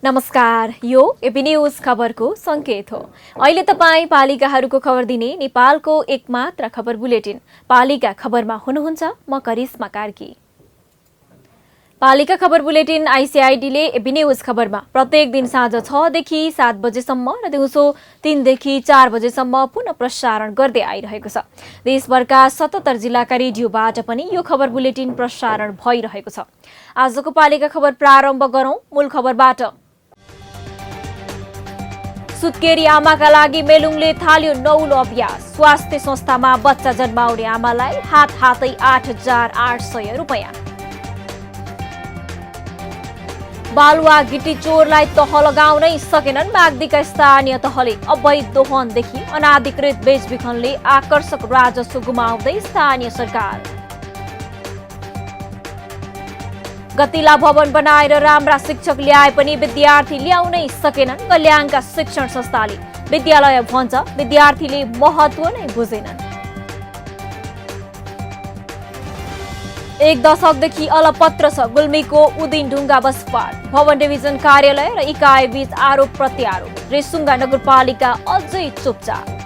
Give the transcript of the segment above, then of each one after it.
नमस्कार, यो AB news खबरको संकेत हो। अहिले तपाई पालिकाहरूको खबर दिने नेपालको एकमात्र खबर बुलेटिन पालिका खबरमा हुनुहुन्छ। म करिश्मा कार्की। पालिका खबर बुलेटिन आइसिआइडीले एबी न्यूज खबरमा प्रत्येक दिन साँझ 6 देखि 7 बजेसम्म र दिउँसो 3 देखि 4 बजेसम्म पुनः प्रसारण गर्दै आइरहेको छ। देशभरका 77 जिल्लाका रेडियोबाट पनि यो खबर बुलेटिन प्रसारण भइरहेको छ। आजको पालिका खबर प्रारम्भ गरौं मूल खबरबाट। सुत्केरी आमाका लागि मेलुङले थाल्यो नौलो अभ्यास। स्वास्थ्य संस्थामा बच्चा जन्माउने आमालाई हातै 8,800 रुपैयाँ। बालुवा गिटी चोरलाई तह लगाउनै सकेनन् माग्दीका स्थानीय तहले। अवैध दोहनदेखि अनाधिकृत बेचबिखनले आकर्षक राजस्व गुमाउँदै स्थानीय सरकार। गतिला भवन बनाएर राम्रा शिक्षक ल्याए पनि विद्यार्थी ल्याउनै सकेनन् गल्याङका शिक्षण संस्थाले। विद्यालय भन्छ विद्यार्थीले महत्त्व नै बुझेनन्। 1 दशकदेखि अलपत्र छ गुल्मीको उदिनढुङ्गा बसपाट। भवन डिभिजन कार्यालय र इकाइ बीच आरोप प्रत्यारोप। रेसुङ्गा नगरपालिका अझै चुपचाप।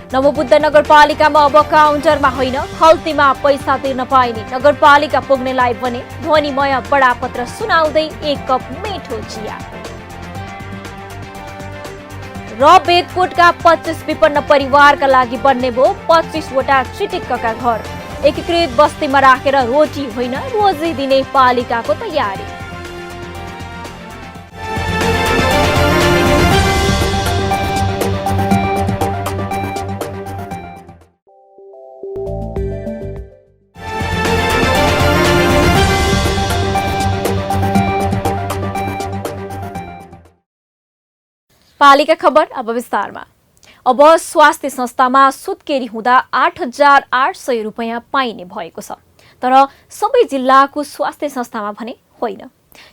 नवबुद्ध नगरपालिकामा अब काउन्टरमा होइन खल्तीमा पैसा तिर्न पाइने नगरपालिका पुग्नेलाई भने ध्वनिमय बडापत्र सुनाउँदै 1 कप मिठो चिया। र बेदकोटका 25 विपन्न परिवारका लागि बन्ने भो 25 वटा चिटिक्कका घर। एकीकृत बस्तीमा राखेर रोटी होइन रोजी दिने पालिकाको तयारी। पालिका खबर अब विस्तारमा। अब स्वास्थ्य संस्थामा सुत्केरी हुँदा 8,800 रुपैयाँ पाइने भएको छ। तर सबै जिल्लाको स्वास्थ्य संस्थामा भने होइन।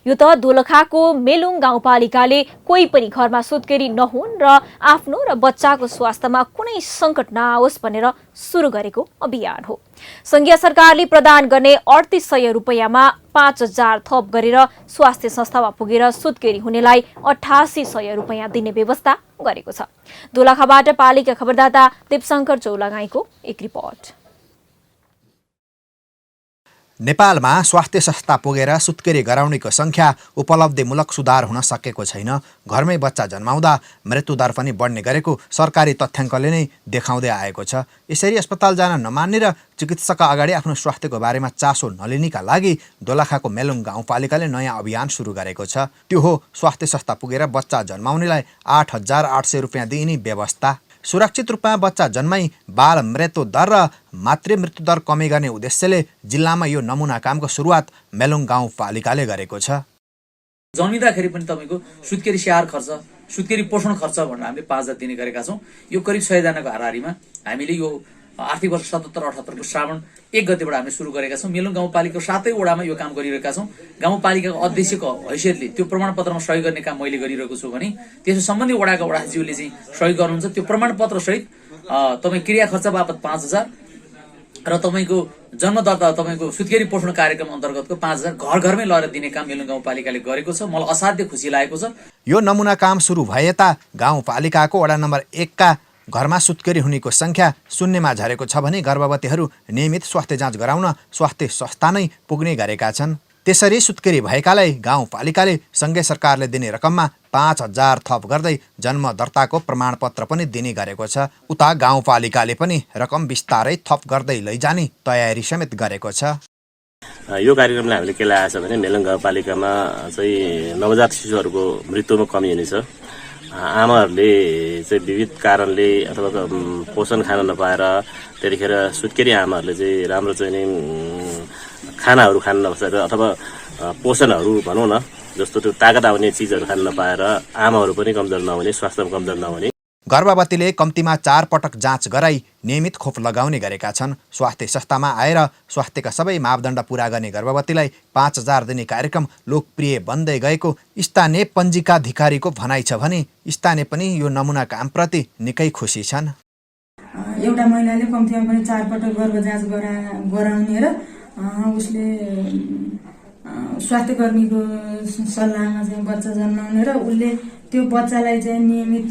यो त दोलखाको मेलुङ गाउँपालिकाले कोही पनि घरमा सुत्केरी नहुन् र आफ्नो र बच्चाको स्वास्थ्यमा कुनै सङ्कट नआओस् भनेर सुरु गरेको अभियान हो। संघीय सरकारले प्रदान गर्ने 3,800 रुपैयाँमा 5,000 थप गरेर स्वास्थ्य संस्थामा पुगेर सुत्केरी हुनेलाई 8,800 रुपैयाँ दिने व्यवस्था गरेको छ। दोलखाबाट पालिका खबरदाता दिपशंकर चौलागाईको एक रिपोर्ट। नेपालमा स्वास्थ्य संस्था पुगेर सुत्केरी गराउनेको संख्या उपलब्धिमूलक सुधार हुन सकेको छैन। घरमै बच्चा जन्माउँदा मृत्युदर पनि बढ्ने गरेको सरकारी तथ्याङ्कले नै देखाउँदै आएको छ। यसरी अस्पताल जान नमान्ने र चिकित्सकका अगाडि आफ्नो स्वास्थ्यको बारेमा चासो नलिनेका लागि दोलखाको मेलुङ गाउँपालिकाले नयाँ अभियान सुरु गरेको छ। त्यो हो स्वास्थ्य संस्था पुगेर बच्चा जन्माउनेलाई 8,800 रुपैयाँ दिने व्यवस्था। सुरक्षित रूपमा बच्चा जन्माई बाल मृत्यु दर र मातृ मृत्यु दर कमी गर्ने उद्देश्यले जिल्लामा यो नमुना कामको सुरुवात मेलुङ गाउँपालिकाले गरेको छ। जन्मिँदाखेरि पनि तपाईको सुत्केरी स्याहार खर्च, सुत्केरी पोषण खर्च भनेर हामीले 5,000 दिने गरेका छौँ। यो करिब 100 जनाको हाराहारीमा हामीले यो आर्थिक वर्ष 77-78 को श्रावण 1 गतेबाट हामीले सुरु गरेका छौँ। मेलुङ गाउँपालिकाको 7 वडामा यो काम गरिरहेका छौँ। गाउँपालिकाको अध्यक्षको हैसियतले त्यो प्रमाणपत्रमा सही गर्ने काम मैले गरिरहेको छु भने त्यसो सम्बन्धी वडाका वडाजीले चाहिँ सही गर्नुहुन्छ। त्यो प्रमाणपत्र सहित तपाईँ क्रिया खर्च बापत 5,000 र तपाईँको जन्मदत्ता तपाईँको सुत्केरी पोषण कार्यक्रम अन्तर्गतको 5,000 घर घरमै लगेर दिने काम मेलुङ गाउँपालिकाले गरेको छ। मलाई असाध्य खुसी लागेको छ। यो नमुना काम सुरु भए ता गाउँपालिकाको वडा नम्बर 1 का घरमा सुत्केरी हुनेको संख्या शून्यमा झरेको छ भने गर्भवतीहरू नियमित स्वास्थ्य जाँच गराउन स्वास्थ्य संस्था नै पुग्ने गरेका छन्। त्यसरी सुत्केरी भएकालाई गाउँपालिकाले सँगै सरकारले दिने रकममा 5,000 थप गर्दै जन्म दर्ताको प्रमाणपत्र पनि दिने गरेको छ। उता गाउँपालिकाले पनि रकम बिस्तारै थप गर्दै लैजाने तयारी समेत गरेको छ। यो कार्यक्रमले हामीले के ल्याएको छ भने मेलुङ गाउँपालिकामा चाहिँ नवजात शिशुहरूको मृत्युमा कमी हुनेछ। आमाहरूले चाहिँ विविध कारणले अथवा पोषण खान नपाएर त्यतिखेर सुत्केरी आमाहरूले चाहिँ राम्रो चाहिँ खानाहरू खान नसकेर अथवा पोषणहरू भनौँ न जस्तो त्यो तागत आउने चिजहरू खान नपाएर आमाहरू पनि कमजोर नहुने, स्वास्थ्यमा कमजोर नहुने। गर्भवतीले कम्तीमा 4 पटक जाँच गराई नियमित खोप लगाउने गरेका छन्। स्वास्थ्य संस्थामा आएर स्वास्थ्यका सबै मापदण्ड पूरा गर्ने गर्भवतीलाई 5,000 दिने कार्यक्रम लोकप्रिय बन्दै गएको स्थानीय पञ्जिकाधिकारीको भनाइ छ भने स्थानीय पनि यो नमुना कामप्रति निकै खुसी छन्। एउटा महिलाले कम्तीमा पनि 4 पटक गर्भ जाँच गराउने र उसले स्वास्थ्य कर्मीको सल्लाहमा चाहिँ बच्चा जन्माउने र उसले त्यो बच्चालाई चाहिँ नियमित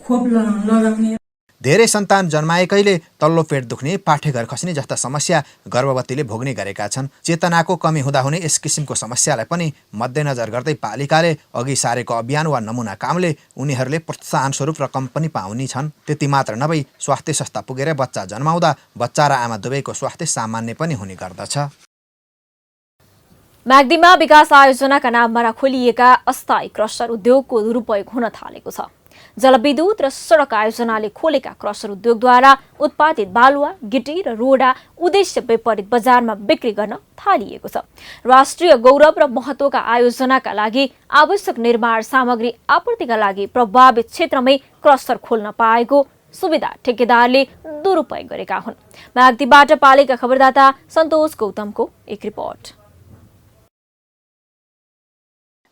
खोप लगाउने। धेरै सन्तान जन्माएकैले तल्लो पेट दुख्ने, पाठेघर खस्ने जस्ता समस्या गर्भवतीले भोग्ने गरेका छन्। चेतनाको कमी हुँदा हुने यस किसिमको समस्यालाई पनि मध्यनजर गर्दै पालिकाले अघि सारेको अभियान वा नमुना कामले उनीहरूले प्रोत्साहन स्वरूप रकम पनि पाउने छन्। त्यति मात्र नभई स्वास्थ्य संस्था पुगेर बच्चा जन्माउँदा बच्चा र आमा दुवैको स्वास्थ्य सामान्य पनि हुने गर्दछ। म्याग्दीमा विकास आयोजनाका नाममा खोलिएका अस्थायी क्रसर उद्योगको दुरुपयोग हुन थालेको छ। जलविद्युत र सडक आयोजनाले खोलेका क्रसर उद्योगद्वारा उत्पादित बालुवा, गिटी र रोडा उद्देश्य विपरीत बजारमा बिक्री गर्न थालिएको छ। राष्ट्रिय गौरव र महत्त्वका आयोजनाका लागि आवश्यक निर्माण सामग्री आपूर्तिका लागि प्रभावित क्षेत्रमै क्रसर खोल्न पाएको सुविधा ठेकेदारले दुरुपयोग गरेका हुन्। म्याग्दीबाट पालिका खबरदाता सन्तोष गौतमको एक रिपोर्ट।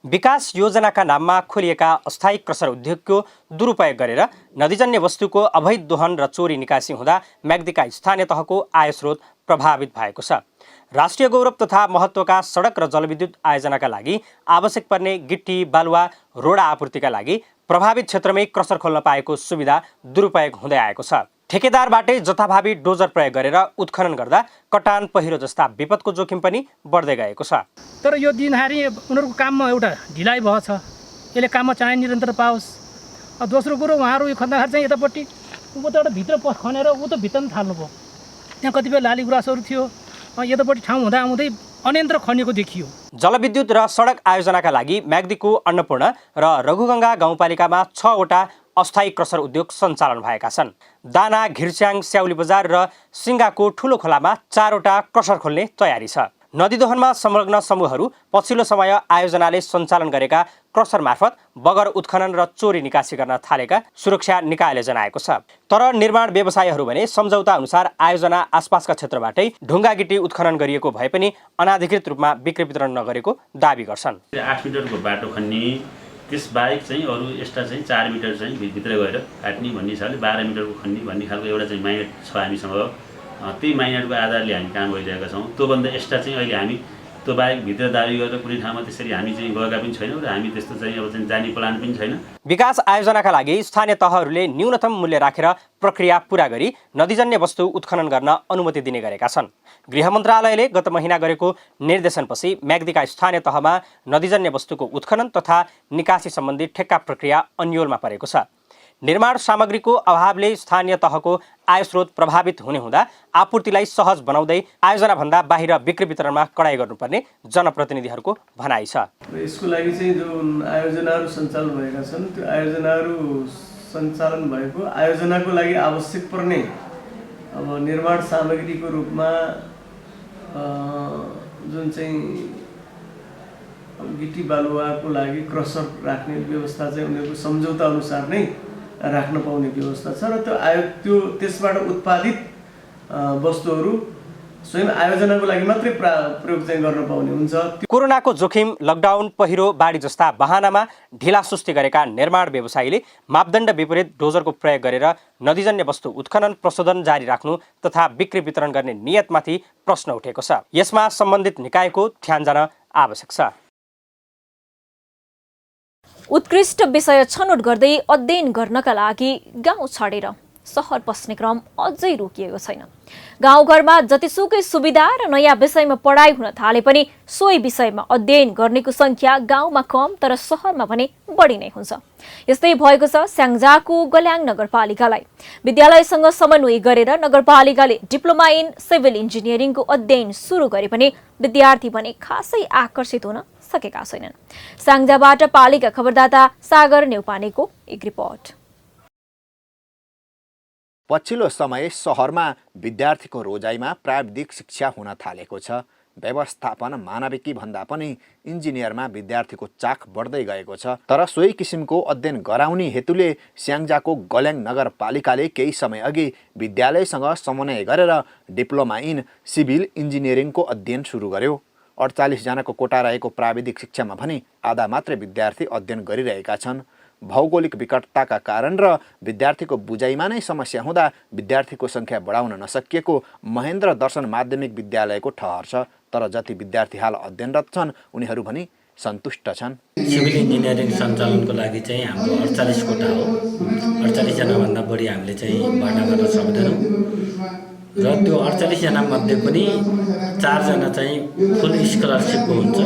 विकास योजनाका नाममा खोलिएका अस्थायी क्रसर उद्योगको दुरुपयोग गरेर नदीजन्य वस्तुको अवैध दोहन र चोरी निकासी हुँदा म्याग्दीका स्थानीय तहको आयस्रोत प्रभावित भएको छ। राष्ट्रिय गौरव तथा महत्त्वका सडक र जलविद्युत आयोजनाका लागि आवश्यक पर्ने गिट्टी, बालुवा, रोडा आपूर्तिका लागि प्रभावित क्षेत्रमै क्रसर खोल्न पाएको सुविधा दुरुपयोग हुँदै आएको छ। ठेकेदारबाटै जथाभावी डोजर प्रयोग गरेर उत्खनन गर्दा कटान, पहिरो जस्ता विपदको जोखिम पनि बढ्दै गएको छ। तर यो दिनहारी उनीहरूको काममा एउटा ढिलाइ भएको छ। यसले काममा चाँडै निरन्तर पाओस्। दोस्रो कुरो उहाँहरू यो खन्दाखेरि चाहिँ यतापट्टि उताबाट भित्र खनेर उता भित्र पनि थाल्नुभयो। त्यहाँ कतिपय लाली गुराँसहरू थियो। यतापट्टि ठाउँ हुँदा आउँदै अनियन्त्र खनिएको देखियो। जलविद्युत र सडक आयोजनाका लागि म्याग्दीको अन्नपूर्ण र रघुगङ्गा गाउँपालिकामा 6 वटा अस्थायी क्रसर उद्योग सञ्चालन भएका छन्। दाना, घिर्स्याङ, स्याउली बजार र सिङ्गाको ठुलो खोलामा 4 वटा क्रसर खोल्ने तयारी छ। नदीदोहनमा संलग्न समूहहरू पछिल्लो समय आयोजनाले सञ्चालन गरेका क्रसर मार्फत बगर उत्खनन र चोरी निकासी गर्न थालेका सुरक्षा निकायले जनाएको छ। तर निर्माण व्यवसायीहरू भने सम्झौता अनुसार आयोजना आसपासका क्षेत्रबाटै ढुङ्गा गिटी उत्खनन गरिएको भए पनि अनाधिकृत रूपमा बिक्री वितरण नगरेको दावी गर्छन्। 8 मिटरको बाटो खन्ने, त्यसबाहेक चाहिँ अरू एक्स्ट्रा चाहिँ 4 मिटर चाहिँ भित्र गएर काट्ने भन्ने हिसाबले 12 मिटरको खन्ने भन्ने खालको एउटा चाहिँ माइनेट छ हामीसँग। त्यही माइनेटको आधारले हामी काम गरिरहेका छौँ। त्योभन्दा एक्स्ट्रा चाहिँ अहिले हामी त्यो बाहेक भित्र दाबी गरेर कुनै ठाउँमा त्यसरी हामी चाहिँ गएका पनि छैनौँ र हामी त्यस्तो चाहिँ अब चाहिँ जाने प्लान पनि छैन। विकास आयोजनाका लागि स्थानीय तहहरूले न्यूनतम मूल्य राखेर प्रक्रिया पूरा गरी नदीजन्य वस्तु उत्खनन गर्न अनुमति दिने गरेका छन्। गृह मन्त्रालयले गत महिना गरेको निर्देशनपछि म्याग्दीका स्थानीय तहमा नदीजन्य वस्तुको उत्खनन तथा निकासी सम्बन्धी ठेक्का प्रक्रिया अन्योलमा परेको छ। निर्माण सामग्रीको अभावले स्थानीय तहको आयस्रोत प्रभावित हुने हुँदा आपूर्तिलाई सहज बनाउँदै आयोजनाभन्दा बाहिर बिक्री वितरणमा कडाइ गर्नुपर्ने जनप्रतिनिधिहरूको भनाइ छ। यसको लागि चाहिँ जुन आयोजनाहरू सञ्चालन भएका छन् त्यो आयोजनाहरू सञ्चालन भएको आयोजनाको लागि आवश्यक पर्ने अब निर्माण सामग्रीको रूपमा जुन चाहिँ गिटी बालुवाको लागि क्रसर राख्ने व्यवस्था चाहिँ उनीहरूको सम्झौता अनुसार नै राख्न पाउने व्यवस्था छ र त्यो त्यसबाट उत्पादित वस्तुहरू स्वयं आयोजनाको लागि मात्रै प्रयोग चाहिँ गर्न पाउने हुन्छ। कोरोनाको जोखिम, लकडाउन, पहिरो, बाढी जस्ता बहानामा ढिलासुस्ती गरेका निर्माण व्यवसायीले मापदण्ड विपरीत डोजरको प्रयोग गरेर नदीजन्य वस्तु उत्खनन, प्रशोधन जारी राख्नु तथा बिक्री वितरण गर्ने नियतमाथि प्रश्न उठेको छ। यसमा सम्बन्धित निकायको ध्यान जान आवश्यक छ। उत्कृष्ट विषय छनौट गर्दै अध्ययन गर्नका लागि गाउँ छाडेर सहर पस्ने क्रम अझै रोकिएको छैन। गाउँघरमा जतिसुकै सुविधा र नयाँ विषयमा पढाइ हुन थाले पनि सोही विषयमा अध्ययन गर्नेको संख्या गाउँमा कम तर सहरमा भने बढी नै हुन्छ। यस्तै भएको छ स्याङ्जाको गल्याङ नगरपालिकालाई। विद्यालयसँग समन्वय गरेर नगरपालिकाले डिप्लोमा इन सिभिल इन्जिनियरिङको अध्ययन सुरु गरे पनि विद्यार्थी भने खासै आकर्षित हुन सकेका छैनन्। स्याङ्जाबाट पालिका खबरदाता सागर नेउपानेको एक रिपोर्ट। पछिल्लो समय सहरमा विद्यार्थीको रोजाइमा प्राविधिक शिक्षा हुन थालेको छ। व्यवस्थापन मानविकी भन्दा पनि इन्जिनियरमा विद्यार्थीको चाख बढ्दै गएको छ। तर सोही किसिमको अध्ययन गराउने हेतुले स्याङ्जाको गल्याङ नगरपालिकाले केही समय अघि विद्यालयसँग समन्वय गरेर डिप्लोमा इन सिभिल इन्जिनियरिङको अध्ययन सुरु गर्यो। 48 जनाको कोटा रहेको प्राविधिक शिक्षामा भने आधा मात्रै विद्यार्थी अध्ययन गरिरहेका छन्। भौगोलिक विकटताका कारण र विद्यार्थीको बुझाइमा नै समस्या हुँदा विद्यार्थीको सङ्ख्या बढाउन नसकिएको महेन्द्र दर्शन माध्यमिक विद्यालयको ठहर छ। तर जति विद्यार्थी हाल अध्ययनरत छन् उनीहरू पनि सन्तुष्ट छन्। सिभिल इन्जिनियरिङ सञ्चालनको लागि चाहिँ हाम्रो 48 कोटा हो। 48 जनाभन्दा बढी हामीले चाहिँ भर्ना गर्न सक्दैनौँ र त्यो 48 जना मध्ये पनि 4 जना चाहिँ फुल स्कलरसिपको हुन्छ।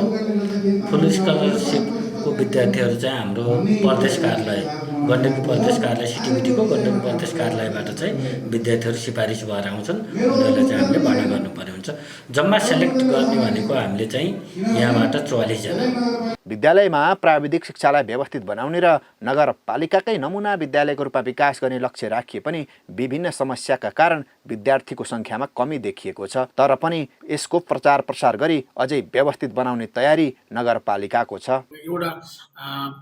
फुल स्कलरसिपको विद्यार्थीहरू चाहिँ हाम्रो प्रदेश कार्यालय गण्डकी प्रदेश कार्यालय सिटिबिटीको गण्डकी प्रदेश कार्यालयबाट चाहिँ विद्यार्थीहरू सिफारिस भएर आउँछन्। उनीहरूलाई चाहिँ हामीले भर्ना गर्नुपर्ने हुन्छ। जम्मा सेलेक्ट गर्ने भनेको हामीले चाहिँ यहाँबाट 44 जना। विद्यालयमा प्राविधिक शिक्षालाई व्यवस्थित बनाउने र नगरपालिकाकै नमुना विद्यालयको रूपमा विकास गर्ने लक्ष्य राखिए पनि विभिन्न समस्याका कारण विद्यार्थीको सङ्ख्यामा कमी देखिएको छ। तर पनि यसको प्रचार प्रसार गरी अझै व्यवस्थित बनाउने तयारी नगरपालिकाको छ। एउटा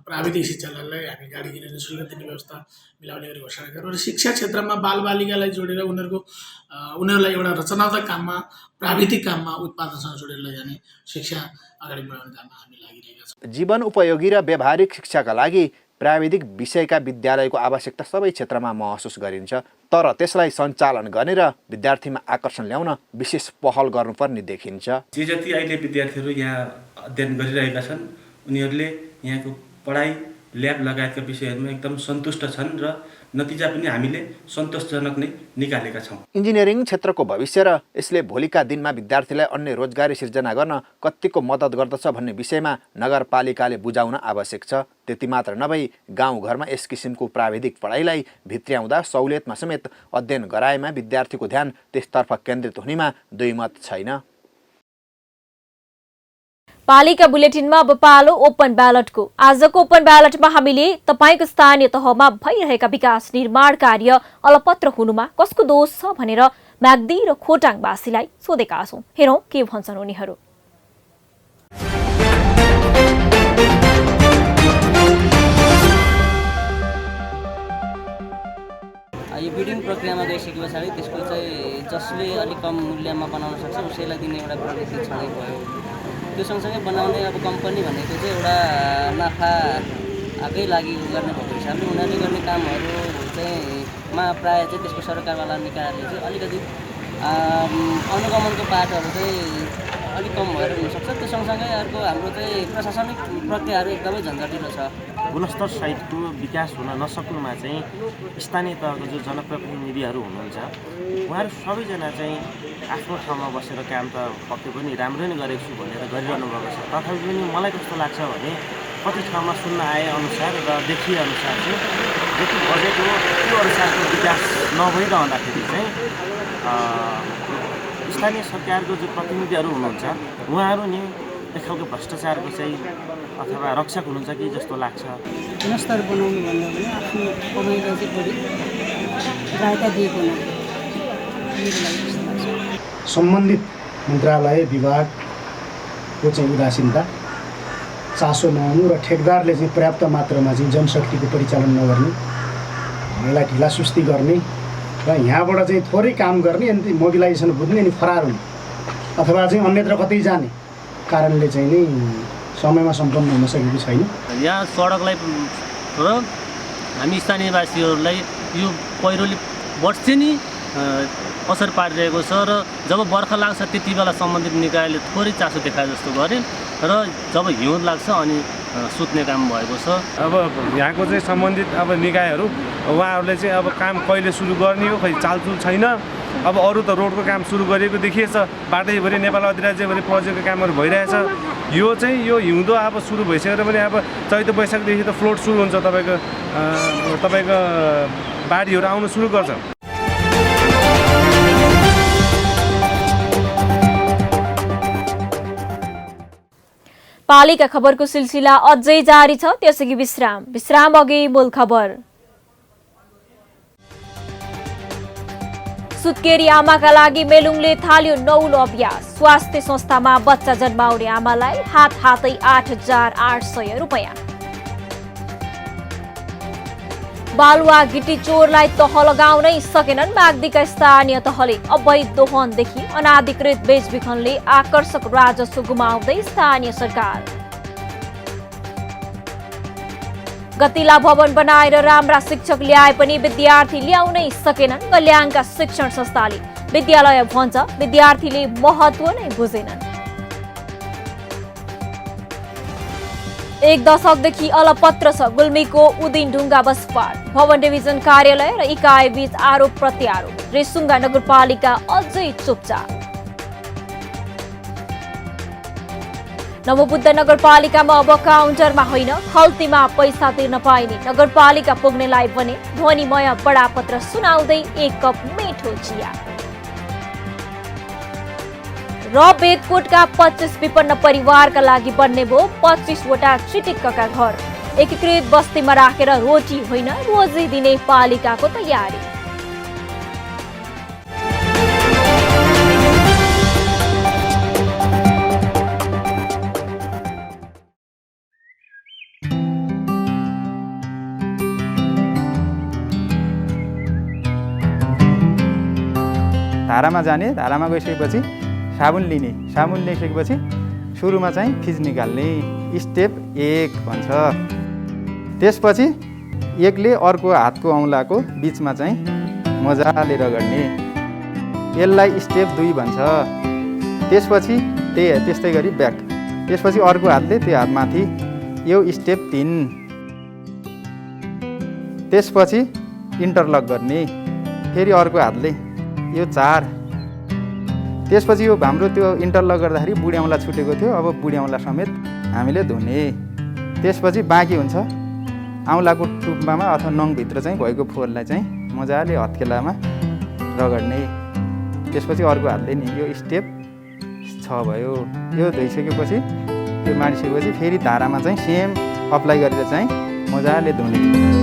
प्राविधिक शिक्षालाई हामी गाडी किनेर निःशुल्क दिने व्यवस्था मिलाउने गरी घोषणा गर्यौँ र शिक्षा क्षेत्रमा बालबालिकालाई जोडेर उनीहरूलाई एउटा रचनात्मक काममा प्राविधिक काममा उत्पादनसँग जोडेर लैजाने शिक्षा अगाडि बढाउने काममा हामी लागिरहेका छौँ। जीवन उपयोगी र व्यावहारिक शिक्षाका लागि प्राविधिक विषयका विद्यालयको आवश्यकता सबै क्षेत्रमा महसुस गरिन्छ। तर त्यसलाई सञ्चालन गर्ने र विद्यार्थीमा आकर्षण ल्याउन विशेष पहल गर्नुपर्ने देखिन्छ। जे जति अहिले विद्यार्थीहरू यहाँ अध्ययन गरिरहेका छन् उनीहरूले यहाँको पढाइ ल्याब लगायतका विषयहरूमा एकदम सन्तुष्ट छन् र नतिजा पनि हामीले सन्तोषजनक नै निकालेका छौँ। इन्जिनियरिङ क्षेत्रको भविष्य र यसले भोलिका दिनमा विद्यार्थीलाई अन्य रोजगारी सिर्जना गर्न कतिको मद्दत गर्दछ भन्ने विषयमा नगरपालिकाले बुझाउन आवश्यक छ। त्यति मात्र नभई गाउँघरमा यस किसिमको प्राविधिक पढाइलाई भित्र्याउँदा सहुलियतमा समेत अध्ययन गराएमा विद्यार्थीको ध्यान त्यसतर्फ केन्द्रित हुनेमा दुई मत छैन। पालिका बुलेटिनमा अब पालो ओपन ब्यालटको। आजको ओपन ब्यालटमा हामीले तपाईको स्थानीय तहमा भइरहेका विकास निर्माण कार्य अलपत्र हुनुमा कसको दोष छ भनेर म्याग्दी र खोटाङवासीलाई सोधेका छौं। हेरौं के भन्छन् उनीहरू। यो बिडिङ प्रक्रियामा गइसके पछाडि त्यसको चाहिँ जसले अलिक कम मूल्यमा बनाउन सक्छ उसैलाई दिने एउटा प्रवृत्ति छँदै गयो। त्यो सँगसँगै बनाउने अब कम्पनी भनेको चाहिँ एउटा नाफा आफै लागि गर्ने भएको हिसाबले उनीहरूले गर्ने कामहरू चाहिँ प्रायः चाहिँ त्यसको सरकारवाला निकायहरूले चाहिँ अलिकति अनुगमनको पाटोहरू चाहिँ अलिक कम भएर हुनसक्छ। त्यो सँगसँगै अर्को हाम्रो चाहिँ प्रशासनिक प्रक्रियाहरू एकदमै झन्झटिलो छ। गुणस्तर सहितको विकास हुन नसक्नुमा चाहिँ स्थानीय तहको जो जनप्रतिनिधिहरू हुनुहुन्छ उहाँहरू सबैजना चाहिँ आफ्नो ठाउँमा बसेर काम त पक्कै पनि राम्रो नै गरेको छु भनेर गरिरहनु भएको छ। तथापि पनि मलाई कस्तो लाग्छ भने कति ठाउँमा सुन्न आए अनुसार र देखिए अनुसार चाहिँ जति बजेट हो त्यो अनुसारको विकास नभइरहँदाखेरि चाहिँ स्थानीय सरकारको जो प्रतिनिधिहरू हुनुहुन्छ उहाँहरू नि एक खालको भ्रष्टाचारको चाहिँ अथवा रक्षक हुनुहुन्छ कि जस्तो लाग्छ। गुणस्तर बनाउनु भन्दा पनि आफ्नो कमाइलाई चाहिँ बढी रायता दिएको सम्बन्धित मन्त्रालय विभागको चाहिँ उदासीनता चासो नहुनु र ठेकदारले चाहिँ पर्याप्त मात्रामा चाहिँ जनशक्तिको परिचालन नगर्ने, यसलाई ढिलासुस्ती गर्ने र यहाँबाट चाहिँ थोरै काम गर्ने अनि मोबिलाइजेसन बुझ्ने अनि फरार हुने अथवा चाहिँ अन्यत्र कतै जाने कारणले चाहिँ नै समयमा सम्पन्न हुन सकेको छैन। यहाँ सडकलाई र हामी स्थानीयवासीहरूलाई यो पहिरोले वर्षेनी असर पारिरहेको छ र जब बर्खा लाग्छ त्यति बेला सम्बन्धित निकायले थोरै चासो देखाए जस्तो गरे र जब हिउँद लाग्छ अनि सुत्ने काम भएको छ। अब यहाँको चाहिँ सम्बन्धित अब निकायहरू उहाँहरूले चाहिँ अब काम कहिले सुरु गर्ने हो खै चालचुल छैन। अब अरू त रोडको काम सुरु गरिएको देखिएछ, बाटैभरि नेपाल अधिराज्यभरि प्रोजेक्टको कामहरू भइरहेछ। यो चाहिँ यो हिउँदो अब सुरु भइसकेर पनि अब चैत वैशाखदेखि त फ्लोट सुरु हुन्छ, तपाईँको बाढीहरू आउनु सुरु गर्छ। पालिका खबरको सिलसिला अझै जारी छ, त्यसअघि विश्राम अघि मूल खबर। सुत्केरी आमाका लागि मेलुङले थाल्यो नौलो अभ्यास। स्वास्थ्य संस्थामा बच्चा जन्माउने आमालाई हातै 8,800 रुपैयाँ। बालुवा गिटी चोरलाई तह लगाउनै सकेनन् माग्दीका स्थानीय तहले। अवैध दोहनदेखि अनाधिकृत बेचबिखनले आकर्षक राजस्व गुमाउँदै स्थानीय सरकार। गतिला भवन बनाएर राम्रा शिक्षक ल्याए पनि विद्यार्थी ल्याउनै सकेनन् कल्याणका शिक्षण संस्थाले। विद्यालय भन्छ विद्यार्थीले महत्त्व नै बुझेनन्। एक दशकदेखि अलपत्र छ गुल्मीको उदिनढुङ्गा बस पार्क। भवन डिभिजन कार्यालय र इकाइ बीच आरोप प्रत्यारोप। रेसुङ्गा नगरपालिका अझै चुपचाप। नवबुद्ध नगरपालिकामा अब काउन्टरमा होइन खल्तीमा पैसा तिर्न पाइने नगरपालिका पुग्नेलाई भने ध्वनिमय बडापत्र सुनाउँदै एक कप मिठो चिया। र बेदकोटका 25 विपन्न परिवारका लागि बन्ने भो 25वटा चिटिक्कका घर। एकीकृत बस्तीमा राखेर रोटी होइन रोजी दिने पालिकाको तयारी। धारामा जाने, धारामा गइसकेपछि साबुन लिने, साबुन ल्याइसकेपछि सुरुमा चाहिँ फिज निकाल्ने, स्टेप 1 भन्छ। त्यसपछि एकले अर्को हातको औँलाको बिचमा चाहिँ मजाले रगड्ने, यसलाई स्टेप 2 भन्छ। त्यसपछि त्यस्तै गरी ब्याक, त्यसपछि अर्को हातले त्यो हातमाथि, यो स्टेप 3। त्यसपछि इन्टरलक गर्ने, फेरि अर्को हातले, यो 4। त्यसपछि यो हाम्रो त्यो इन्टरलक गर्दाखेरि बुढी औँला छुटेको थियो, अब बुढी औँला समेत हामीले धुने। त्यसपछि बाँकी हुन्छ औँलाको टुप्पामा अथवा नङभित्र चाहिँ भएको फोहोरलाई चाहिँ मजाले हत्केलामा रगड्ने। त्यसपछि अर्को हातले नि, यो स्टेप 6 भयो। यो धोइसकेपछि त्यो माडिसकेपछि फेरि धारामा चाहिँ सेम अप्लाई गरेर चाहिँ मजाले धुने।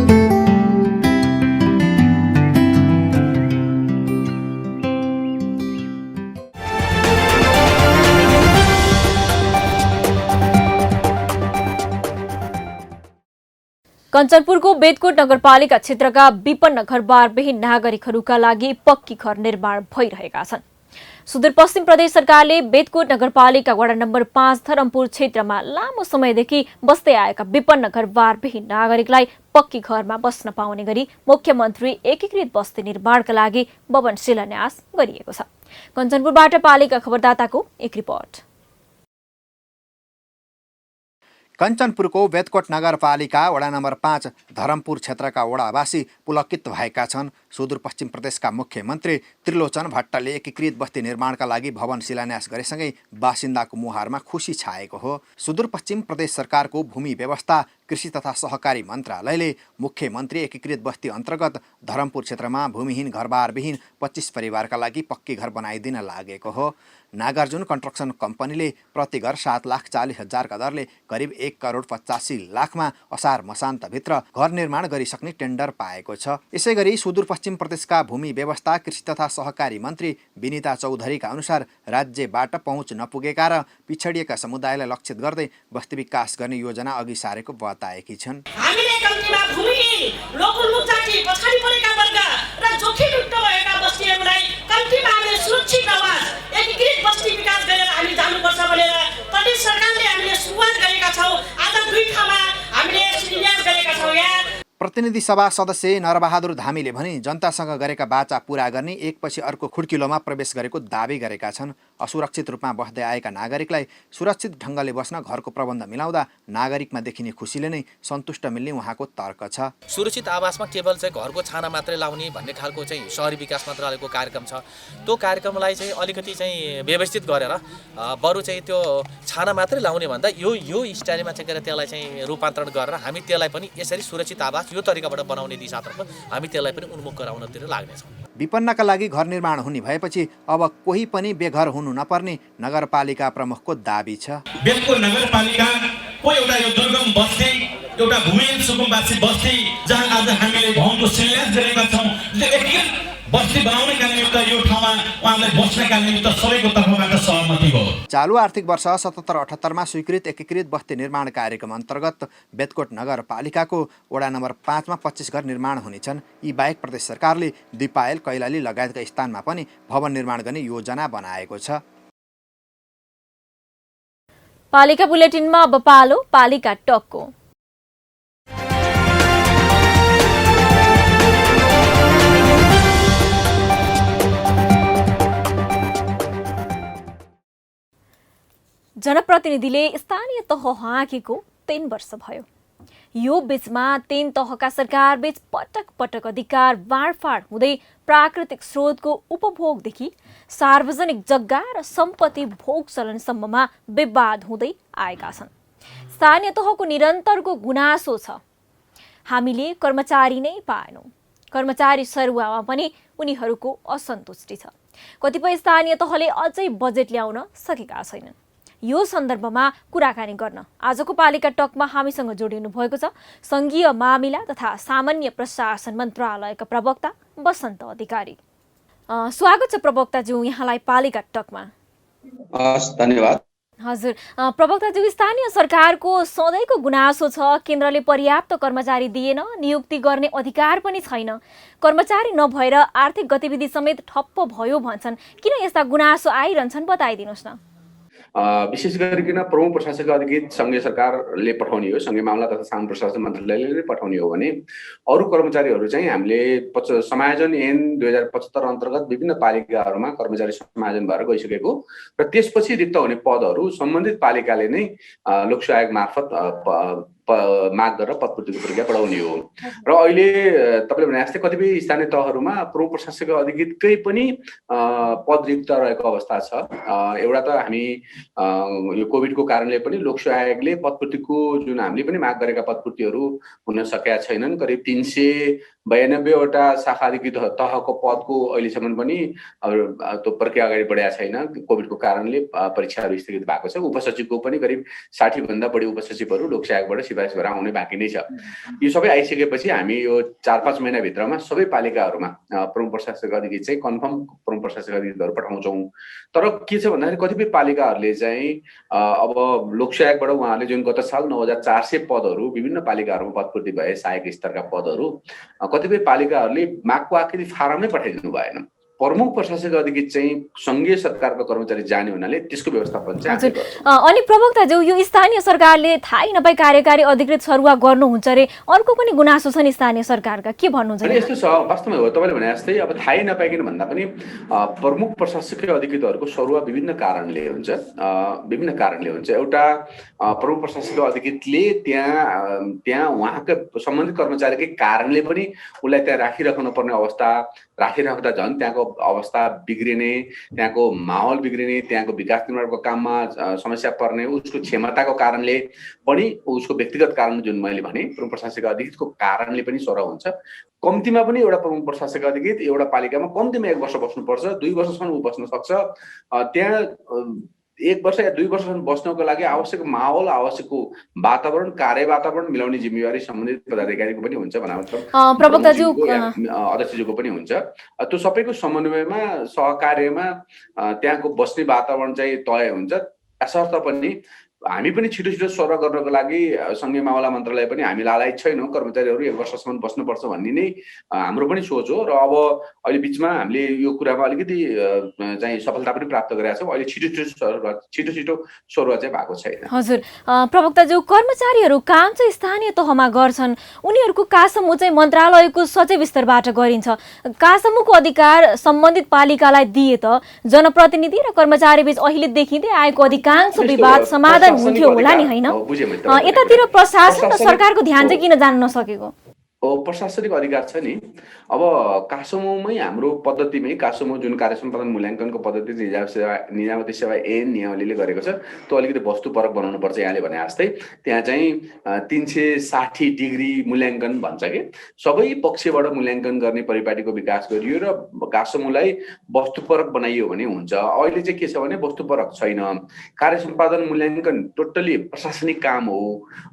कञ्चनपुरको बेदकोट नगरपालिका क्षेत्रका विपन्न घरबारविहीन नागरिकहरूका लागि पक्की घर निर्माण भइरहेका छन्। सुदूरपश्चिम प्रदेश सरकारले बेदकोट नगरपालिका वडा नम्बर 5 धरमपुर क्षेत्रमा लामो समयदेखि बस्दै आएका विपन्न घरबारविहीन नागरिकलाई पक्की घरमा बस्न पाउने गरी मुख्यमन्त्री एकीकृत बस्ती निर्माणका लागि भवन शिलान्यास गरिएको छ। कञ्चनपुरबाट पालिका खबरदाताको एक रिपोर्ट। कञ्चनपुरको बेदकोट नगरपालिका वडा नम्बर 5 धरमपुर क्षेत्रका वडावासी पुलकित भएका छन्। सुदूरपश्चिम प्रदेशका मुख्यमन्त्री त्रिलोचन भट्टले एकीकृत बस्ती निर्माणका लागि भवन शिलान्यास गरेसँगै बासिन्दाको मुहारमा खुसी छाएको हो। सुदूरपश्चिम प्रदेश सरकारको भूमि व्यवस्था कृषि तथा सहकारी मन्त्रालयले मुख्यमन्त्री एकीकृत बस्ती अन्तर्गत धरमपुर क्षेत्रमा भूमिहीन घरबारविहीन 25 परिवारका लागि पक्की घर बनाइदिन लागेको हो। नागार्जुन कन्स्ट्रक्सन कम्पनीले प्रति घर 7,40,000 दरले करिब 1,85,00,000मा असार मसान्तभित्र घर निर्माण गरिसक्ने टेन्डर पाएको छ। यसैगरी सुदूरपश्चिम प्रदेशका भूमि व्यवस्था कृषि तथा सहकारी मन्त्री विनिता चौधरीका अनुसार राज्यबाट पहुँच नपुगेका र पिछडिएका समुदायलाई लक्षित गर्दै बस्ती विकास गर्ने योजना अघि सारेको बताएकी छन्। हामीले कम्तीमा भूमिहीन लोकल जाति पछाडि परेका वर्ग र जोखिमयुक्त भएका बस्तीहरूलाई कम्तीमा हामीले सुरक्षित आवास एकीकृत बस्ती विकास गरेर हामी जानुपर्छ भनेर प्रदेश सरकारले हामीले सुरुवात गरेका छौँ। आज 2 ठाउँमा हामीले शिलान्यास गरेका छौँ। यहाँ प्रतिनिधि सभा सदस्य नरबहादुर धामीले भने जनतासँग गरेका बाचा पूरा गर्ने एकपछि अर्को खुड्किलोमा प्रवेश गरेको दावी गरेका छन्। असुरक्षित रूपमा बस्दै आएका नागरिकलाई सुरक्षित ढङ्गले बस्न घरको प्रबन्ध मिलाउँदा नागरिकमा देखिने खुसीले नै सन्तुष्ट मिल्ने उहाँको तर्क छ। सुरक्षित आवासमा केवल चाहिँ घरको छाना मात्रै लाउने भन्ने खालको चाहिँ शहरी विकास मन्त्रालयको कार्यक्रम छ। त्यो कार्यक्रमलाई चाहिँ अलिकति चाहिँ व्यवस्थित गरेर बरु चाहिँ त्यो छाना मात्रै लाउने भन्दा यो स्टाइलमा चाहिँ त्यसलाई चाहिँ रूपान्तरण गरेर हामी त्यसलाई पनि यसरी सुरक्षित आवास यो तरिकाबाट बनाउने दिशातर्फ हामी त्यसलाई पनि उन्मुख गराउनतिर लाग्नेछौँ। विपन्नका लागि घर निर्माण हुने भएपछि अब कोही पनि बेघर हुनु नपर्ने नगरपालिका प्रमुखको दाबी छ। बेदकोट नगरपालिकाको एउटा यो दुर्गम बस्ती, एउटा भूमिहीन सुकुम्बासी बस्ती जहाँ आज हामीले भवनको शिलान्यास गरेका छौँ। एकीकृत बस्ती बनाउनका निमित्त यो ठाउँमा उहाँलाई बस्नका निमित्त सबैको तर्फबाट सहमति भयो। चालु आर्थिक वर्ष 77-78 स्वीकृत एकीकृत बस्ती निर्माण कार्यक्रम अन्तर्गत बेतकोट नगरपालिकाको वडा नम्बर 5 मा 25 घर निर्माण हुनेछन्। यी बाहेक प्रदेश सरकारले दिपायल, कैलाली लगायतका स्थानमा पनि भवन निर्माण गर्ने योजना बनाएको छ। पालिका बुलेटिनमा अब पालो पालिका टकको। जनप्रतिनिधिले स्थानीय तह हाँकेको 3 वर्ष भयो। यो बीचमा 3 तहका सरकार बीच पटक पटक अधिकार बाँडफाँड हुँदै प्राकृतिक स्रोतको उपभोगदेखि सार्वजनिक जग्गा र सम्पत्ति भोग चलनसम्ममा विवाद हुँदै आएका छन्। स्थानीय तहको निरन्तरको गुनासो छ, हामीले कर्मचारी नै पाएनौँ। कर्मचारी सरुवामा पनि उनीहरूको असन्तुष्टि छ। कतिपय स्थानीय तहले अझै बजेट ल्याउन सकेका छैनन्। यो सन्दर्भमा कुराकानी गर्न आजको पालिका टकमा हामीसँग जोडिनु भएको छ संघीय मामिला तथा सामान्य प्रशासन मन्त्रालयका प्रवक्ता बसन्त अधिकारी। स्वागत छ प्रवक्ताज्यू यहाँलाई पालिका टकमा। धन्यवाद। हजुर प्रवक्ताज्यू, स्थानीय सरकारको सधैँको गुनासो छ केन्द्रले पर्याप्त कर्मचारी दिएन, नियुक्ति गर्ने अधिकार पनि छैन, कर्मचारी नभएर आर्थिक गतिविधि समेत ठप्प भयो भन्छन्। किन यस्ता गुनासो आइरहन्छन् बताइदिनुहोस् न। विशेष गरिकन प्रमुख प्रशासक अधिकृत सङ्घीय सरकारले पठाउने हो, सङ्घीय मामला तथा सामान्य प्रशासन मन्त्रालयले पठाउने हो भने अरू कर्मचारीहरू चाहिँ हामीले समायोजन ऐन 2075 अन्तर्गत विभिन्न पालिकाहरूमा कर्मचारी समायोजन भएर गइसकेको र त्यसपछि रिक्त हुने पदहरू सम्बन्धित पालिकाले नै लोकसेवा आयोग मार्फत माग गरेर पदपूर्तिको प्रक्रिया बढाउने हो। र अहिले तपाईँले भने जस्तै कतिपय स्थानीय तहहरूमा प्रमुख प्रशासक अधिकृतकै पनि पद रिक्त रहेको अवस्था छ। एउटा त हामी यो कोभिडको कारणले पनि लोकसेवा आयोगले पदपूर्तिको जुन हामीले पनि माग गरेका पदपूर्तिहरू हुन सकेका छैनन्। करिब 392वटा शाखा अधिकृत तहको पदको अहिलेसम्म पनि त्यो प्रक्रिया अगाडि बढेको छैन। कोभिडको कारणले परीक्षाहरू स्थगित भएको छ। उपसचिवको पनि करिब 60 भन्दा बढी उपसचिवहरू लोकसेवा आयोगबाट सिफारिस भएर आउने बाँकी नै छ। यो सबै आइसकेपछि हामी यो 4-5 महिनाभित्रमा सबै पालिकाहरूमा प्रमुख प्रशासक अधिकृत चाहिँ कन्फर्म प्रमुख प्रशासक अधिकृतहरू पठाउँछौँ। तर के छ भन्दाखेरि कतिपय पालिकाहरूले चाहिँ अब लोकसेवा आयोगबाट उहाँहरूले जुन गत साल 9400 पदहरू विभिन्न पालिकाहरूमा पदपूर्ति भए सहायक स्तरका पदहरू कतिपय पालिकाहरूले मागको आकृति फारम नै पठाइदिनु भएन। प्रमुख प्रशासक अधिकृत चाहिँ सङ्घीय सरकारको कर्मचारी जाने हुनाले त्यसको व्यवस्थापन चाहिँ अनि प्रवक्ताज्यू, यो स्थानीय सरकारले थाहै नपाई कार्यकारी अधिकृत सरुवा गर्नुहुन्छ रे, अर्को पनि गुनासो छ नि स्थानीय सरकारका, के भन्नुहुन्छ? यस्तो छ, वास्तवमै हो तपाईँले भने जस्तै अब थाहै नपाइकन भन्दा पनि प्रमुख प्रशासकीय अधिकृतहरूको सरुवा विभिन्न कारणले हुन्छ। एउटा प्रमुख प्रशासकीय अधिकृतले त्यहाँ उहाँका सम्बन्धित कर्मचारीकै कारणले पनि उसलाई त्यहाँ राखिराख्नु पर्ने अवस्था, राखिराख्दा झन् त्यहाँको अवस्था बिग्रिने, त्यहाँको माहौल बिग्रिने, त्यहाँको विकास निर्माणको काममा समस्या पर्ने, उसको क्षमताको कारणले पनि, उसको व्यक्तिगत कारण जुन मैले भने प्रमुख प्रशासक अधिकृतको कारणले पनि सर हुन्छ। कम्तीमा पनि एउटा प्रमुख प्रशासक अधिकृत एउटा पालिकामा कम्तीमा 1 वर्ष बस्नुपर्छ, 2 वर्षसम्म ऊ बस्न सक्छ। त्यहाँ 1 वर्ष या 2 वर्षसम्म बस्नको लागि आवश्यक माहौल, आवश्यक वातावरण, कार्य वातावरण मिलाउने जिम्मेवारी सम्बन्धित पदाधिकारीको पनि हुन्छ प्रवक्ताज्यू, अध्यक्षज्यूको पनि हुन्छ। त्यो सबैको समन्वयमा सहकार्यमा त्यहाँको बस्ने वातावरण चाहिँ तय हुन्छ। यसर्थ पनि हामी पनि छिटो छिटो सर गर्नको लागि सङ्घीय मामला मन्त्रालय पनि हामी लालायत छैनौँ। कर्मचारीहरू 1 वर्षसम्म बस्नुपर्छ भन्ने नै हाम्रो पनि सोच हो। र अब अहिले बिचमा हामीले यो कुरामा अलिकति चाहिँ सफलता पनि प्राप्त गरेका छौँ। अहिले छिटो छिटो सरुवा चाहिँ भएको छैन। हजुर प्रवक्ताज्यू, कर्मचारीहरू काम चाहिँ स्थानीय तहमा गर्छन्, उनीहरूको कासमु चाहिँ मन्त्रालयको सचिव स्तरबाट गरिन्छ। कासमुको अधिकार सम्बन्धित पालिकालाई दिए त जनप्रतिनिधि र कर्मचारी बीच अहिले देखिँदै आएको अधिकांश विवाद समाधान हुन्थ्यो होला नि, होइन? यतातिर प्रशासन र सरकारको ध्यान चाहिँ किन जान नसकेको? प्रशासनिक अधिकार छ नि। अब कासमोमै हाम्रो पद्धतिमै कासमो जुन कार्य सम्पादन मूल्याङ्कनको पद्धति निजामती सेवा ऐन नियमावलीले गरेको छ त्यो अलिकति वस्तुपरक बनाउनु पर्छ। यहाँले भने जस्तै त्यहाँ चाहिँ 360 डिग्री मूल्याङ्कन भन्छ कि सबै पक्षबाट मूल्याङ्कन गर्ने परिपाटीको विकास गरियो र कासमोलाई वस्तुपरक बनाइयो भने हुन्छ। अहिले चाहिँ के छ भने वस्तुपरक छैन। कार्य सम्पादन मूल्याङ्कन टोटल्ली प्रशासनिक काम हो।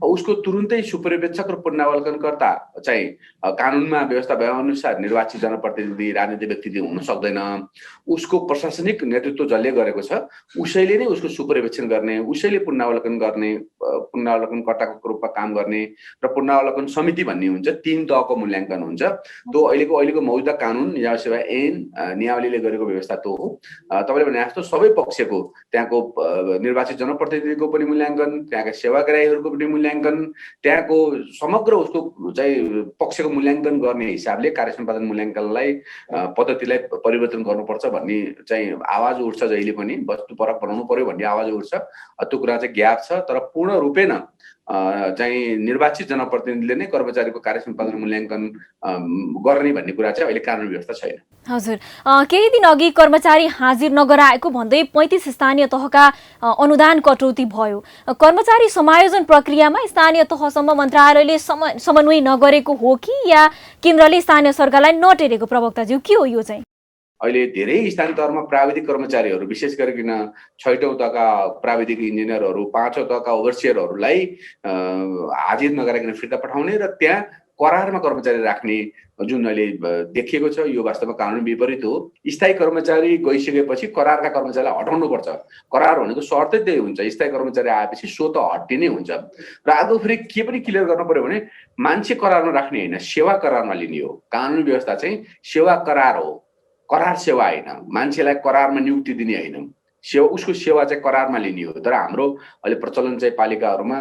उसको तुरुन्तै सुपरिवेक्षक र पुनरावलोकनकर्ता चाहिँ चाहिँ कानुनमा व्यवस्था भए अनुसार निर्वाचित जनप्रतिनिधि राजनीतिक व्यक्ति हुन सक्दैन। उसको प्रशासनिक नेतृत्व जसले गरेको छ उसैले नै उसको सुपरिवेक्षण गर्ने, उसैले पुनरावलोकन गर्ने, पुनरावलोकनकर्ताको रूपमा काम गर्ने र पुनरावलोकन समिति भन्ने हुन्छ, 3 तहको मूल्याङ्कन हुन्छ। त्यो अहिलेको मौजूदा कानुन नियामक सेवा ऐन नियावलीले गरेको व्यवस्था त्यो हो। तपाईँले भने जस्तो सबै पक्षको त्यहाँको निर्वाचित जनप्रतिनिधिको पनि मूल्याङ्कन, त्यहाँका सेवाग्राहीहरूको पनि मूल्याङ्कन, त्यहाँको समग्र उसको चाहिँ पक्षको मूल्याङ्कन गर्ने हिसाबले कार्य सम्पादन मूल्याङ्कनलाई पद्धतिलाई परिवर्तन गर्नुपर्छ भन्ने चाहिँ आवाज उठ्छ। जहिले पनि वस्तुपरक बनाउनु पर्यो भन्ने आवाज उठ्छ। त्यो कुरा चाहिँ ग्याप छ, तर पूर्ण रूपेण चाहिँ निर्वाचित जनप्रतिनिधिले नै कर्मचारीको कार्य सम्पादन मूल्याङ्कन गर्ने भन्ने कुरा चाहिँ अहिले कानुनी व्यवस्था छैन। हजुर, केही दिन अघि कर्मचारी हाजिर नगराएको भन्दै 35 स्थानीय तहका अनुदान कटौती भयो। कर्मचारी समायोजन प्रक्रियामा स्थानीय तहसम्म मन्त्रालयले समन्वय नगरेको हो कि या केन्द्रले स्थानीय सरकारलाई नटेरेको? प्रवक्ताज्यू, के हो यो चाहिँ? अहिले धेरै स्थानीय तहमा प्राविधिक कर्मचारीहरू विशेष गरिकन 6औं तहका प्राविधिक इन्जिनियरहरू, 5औं तहका ओभरसियरहरूलाई हाजिर नगराइकन फिर्ता पठाउने र त्यहाँ करारमा कर्मचारी राख्ने जुन अहिले देखिएको छ यो वास्तवमा कानुन विपरीत हो। स्थायी कर्मचारी गइसकेपछि करारका कर्मचारीलाई हटाउनुपर्छ। करार भनेको शर्तै त्यही हुन्छ, स्थायी कर्मचारी आएपछि सो त हट्टिने हुन्छ। र अर्को फेरि के पनि क्लियर गर्नु पर्यो भने मान्छे करारमा राख्ने होइन, सेवा करारमा लिने हो। कानुनी व्यवस्था चाहिँ सेवा करार हो, करार सेवा होइन। मान्छेलाई करारमा नियुक्ति दिने होइन, सेवा उसको सेवा चाहिँ करारमा लिने हो। तर हाम्रो अहिले प्रचलन चाहिँ पालिकाहरूमा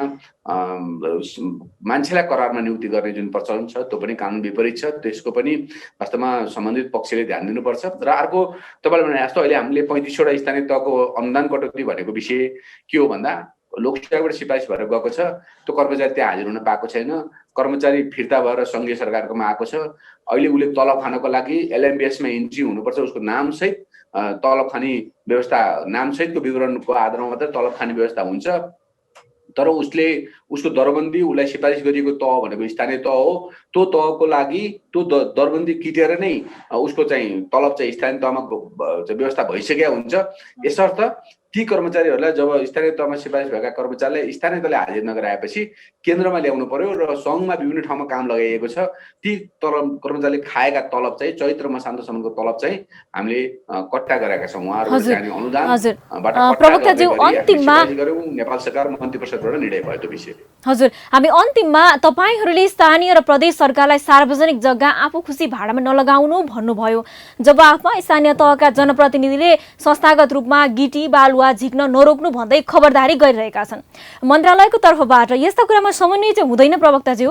मान्छेलाई करारमा नियुक्ति गर्ने जुन प्रचलन छ त्यो पनि कानुन विपरीत छ। त्यसको पनि वास्तवमा सम्बन्धित पक्षले ध्यान दिनुपर्छ। र अर्को तपाईँले भने जस्तो अहिले हामीले 35वटा स्थानीय तहको अनुदान कटौती भनेको विषय के हो भन्दा लोकसेवाबाट सिफारिस भएर गएको छ, त्यो कर्मचारी त्यहाँ हाजिर हुन पाएको छैन। कर्मचारी फिर्ता भएर सङ्घीय सरकारकोमा आएको छ। अहिले उसले तलब खानको लागि LMBSमा इन्ट्री हुनुपर्छ, उसको नामसहित तलब खाने व्यवस्था, नामसहितको विवरणको आधारमा मात्रै तलब खाने व्यवस्था हुन्छ। तर उसले उसको दरबन्दी उसलाई सिफारिस गरिएको तह भनेको स्थानीय तह हो। त्यो तहको लागि त्यो दरबन्दी किटेर नै उसको चाहिँ तलब चाहिँ स्थानीय तहमा व्यवस्था भइसकेको हुन्छ। यसर्थ ती कर्मचारीहरूलाई जब स्थानीय तहमा सिफारिस भएका कर्मचारीलाई स्थानीय तहले हाजिर नगराएपछि केन्द्रमा ल्याउनु पर्यो र सङ्घमा विभिन्न ठाउँमा काम लगाइएको छ। ती कर्मचारीले खाएका तलब चाहिँ चैत्र मसान्तसम्मको तलब चाहिँ हामीले कट्टा गरेका छौँ। उहाँहरूको चाहिँ अनुदानबाट प्रवक्ताज्यू, अन्तिममा नेपाल सरकार मन्त्री परिषदबाट निर्णय भयो त्यो विषय। हजुर, हामी अन्तिममा तपाईहरूले स्थानीय र प्रदेश सरकारलाई सार्वजनिक जग्गा आफू खुसी भाडामा नलगाउनु भन्नुभयो। जवाफमा स्थानीय तहका जनप्रतिनिधिले संस्थागत रूपमा गिटी बालुवा झिक्न नरोक्नु भन्दै खबरदारी गरिरहेका छन्। मन्त्रालयको तर्फबाट यस्ता कुरामा समन्वय चाहिँ हुँदैन प्रवक्ताज्यू?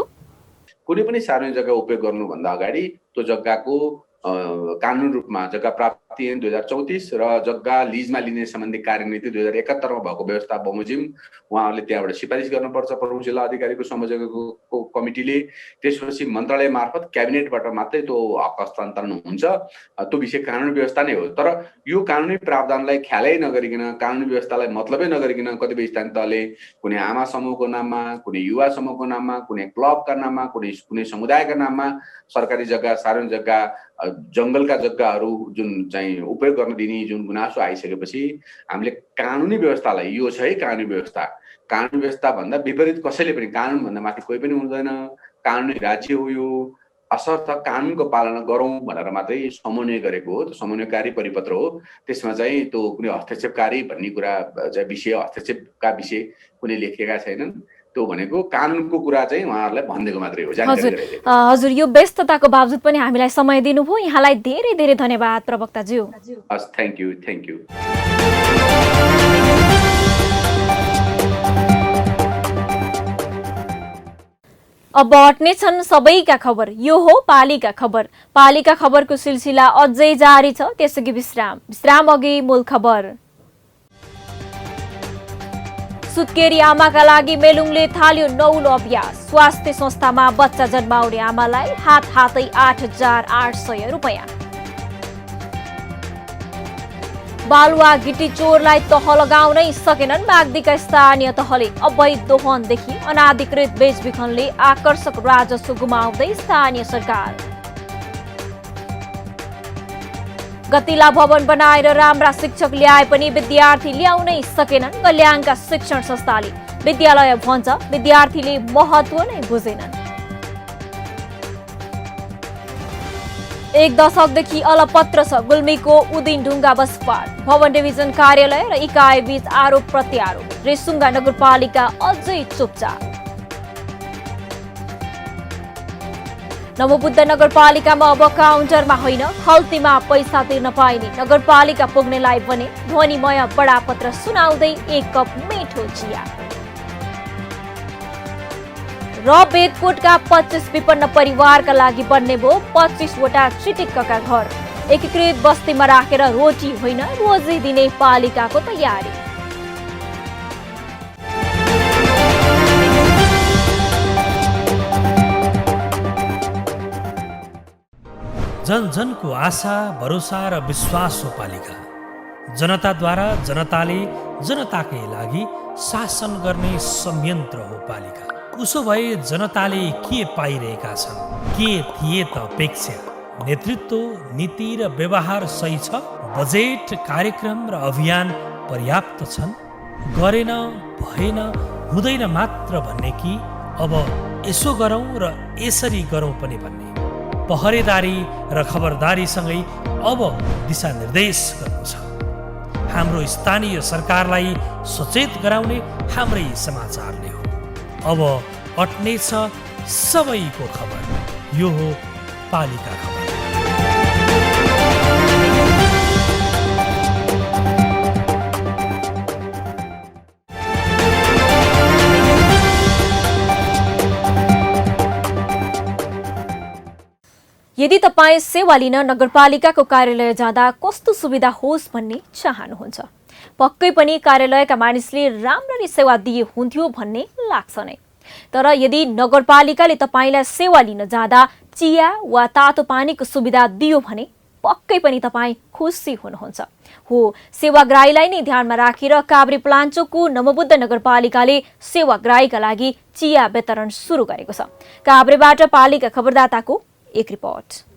कुनै पनि सार्वजनिक जग्गा उपयोग गर्नुभन्दा अगाडि त्यो जग्गाको कानुन रूपमा जग्गा प्राप्ति ऐन 2034 र जग्गा लिजमा लिने सम्बन्धी कार्यनीति 2071 मा भएको व्यवस्था बमोजिम उहाँहरूले त्यहाँबाट सिफारिस गर्नुपर्छ प्रमुख जिल्ला अधिकारीको संयोजकको कमिटीले। त्यसपछि मन्त्रालय मार्फत क्याबिनेटबाट मात्रै त्यो हक हस्तान्तरण हुन्छ। त्यो विषय कानुनी व्यवस्था नै हो। तर यो कानुनी प्रावधानलाई ख्यालै नगरिकन, कानुनी व्यवस्थालाई मतलबै नगरिकन कतिपय स्थानीय तहले कुनै आमा समूहको नाममा, कुनै युवा समूहको नाममा, कुनै क्लबका नाममा, कुनै समुदायका नाममा सरकारी जग्गा, सार्वजनिक जग्गा, जङ्गलका जग्गाहरू जुन चाहिँ उपयोग गर्न दिने जुन गुनासो आइसकेपछि हामीले कानुनी व्यवस्थालाई, यो छ है कानुनी व्यवस्था, कानुनी व्यवस्था भन्दा विपरीत कसैले पनि, कानुन भन्दा माथि कोही पनि हुँदैन, कानुनी राज्य हो यो, असर्थ कानुनको पालना गरौँ भनेर मात्रै समन्वय गरेको हो। त्यो समन्वयकारी परिपत्र हो। त्यसमा चाहिँ त्यो कुनै हस्तक्षेपकारी भन्ने कुरा चाहिँ विषय, हस्तक्षेपका विषय कुनै लेखिएका छैनन्। त्यो भनेको कानुनको कुरा चाहिँ उहाँहरूलाई भनिदिएको मात्रै हो। हजुर, यो व्यस्तताको बावजुद पनि हामीलाई समय दिनुभयो, यहाँलाई धेरै धेरै धन्यवाद प्रवक्ताज्यू। हस्, थ्याङ्क यू। अब हट्ने छन् सबैका खबर, यो हो पालिका खबर। पालिका खबरको सिलसिला अझै जारी छ, त्यसअघि विश्राम अघि मूल खबर। सुत्केरी आमाका लागि मेलुङले थाल्यो नौलो अभ्यास। स्वास्थ्य संस्थामा बच्चा जन्माउने आमालाई हातै 8,800 रुपैयाँ। बालुवा गिटी चोरलाई तह लगाउनै सकेनन् माग्दीका स्थानीय तहले। अवैध दोहनदेखि अनाधिकृत बेचबिखनले आकर्षक राजस्व गुमाउँदै स्थानीय सरकार। गतिला भवन बनाएर राम्रा शिक्षक ल्याए पनि विद्यार्थी ल्याउनै सकेनन् कल्याणका शिक्षण संस्थाले। विद्यालय भन्छ, विद्यार्थीले महत्त्व नै बुझेनन्। एक दशकदेखि अलपत्र छ गुल्मीको उदिनढुङ्गा बस पार्क। भवन डिभिजन कार्यालय र इकाइ बीच आरोप प्रत्यारोप। रेसुङ्गा नगरपालिका अझै चुपचाप। नवबुद्ध नगरपालिकामा अब काउन्टरमा होइन खल्तीमा पैसा तिर्न पाइने नगरपालिका पुग्नेलाई भने ध्वनिमय बडापत्र सुनाउँदै एक कप मिठो चिया। र बेगकोटका 25 विपन्न परिवारका लागि बन्ने भो 25वटा चिटिक्कका घर। एकीकृत बस्तीमा राखेर रोटी होइन रोजी दिने पालिकाको तयारी। जन जनको आशा भरोसा र विश्वास हो पालिका। जनताद्वारा जनताले जनताकै लागि शासन गर्ने संयन्त्र हो पालिका। उसो भए जनताले के पाइरहेका छन्, के थिए त अपेक्षा? नेतृत्व, नीति र व्यवहार सही छ? बजेट, कार्यक्रम र अभियान पर्याप्त छन्? गरेन, भएन, हुँदैन मात्र भन्ने कि अब यसो गरौँ र यसरी गरौँ पनि भन्ने? पहरेदारी र खबरदारीसँगै अब दिशानिर्देश गर्नु छ। हाम्रो स्थानीय सरकारलाई सचेत गराउने हाम्रै समाचारले हो। अब अट्नेछ सबैको खबर। यो हो पालिका खबर। यदि तपाईँ सेवा लिन नगरपालिकाको कार्यालय जाँदा कस्तो सुविधा होस् भन्ने चाहनुहुन्छ, पक्कै पनि कार्यालयका मानिसले राम्ररी सेवा दिए हुन्थ्यो भन्ने लाग्छ नै। तर यदि नगरपालिकाले तपाईँलाई सेवा लिन जाँदा चिया वा तातो पानीको सुविधा दियो भने पक्कै पनि तपाईँ खुसी हुनुहुन्छ। हो, सेवाग्राहीलाई नै ध्यानमा राखेर काभ्रे प्लान्चोकको नवबुद्ध नगरपालिकाले सेवाग्राहीका लागि चिया वितरण सुरु गरेको छ। काभ्रेबाट पालिका खबरदाताको एक रिपोर्ट।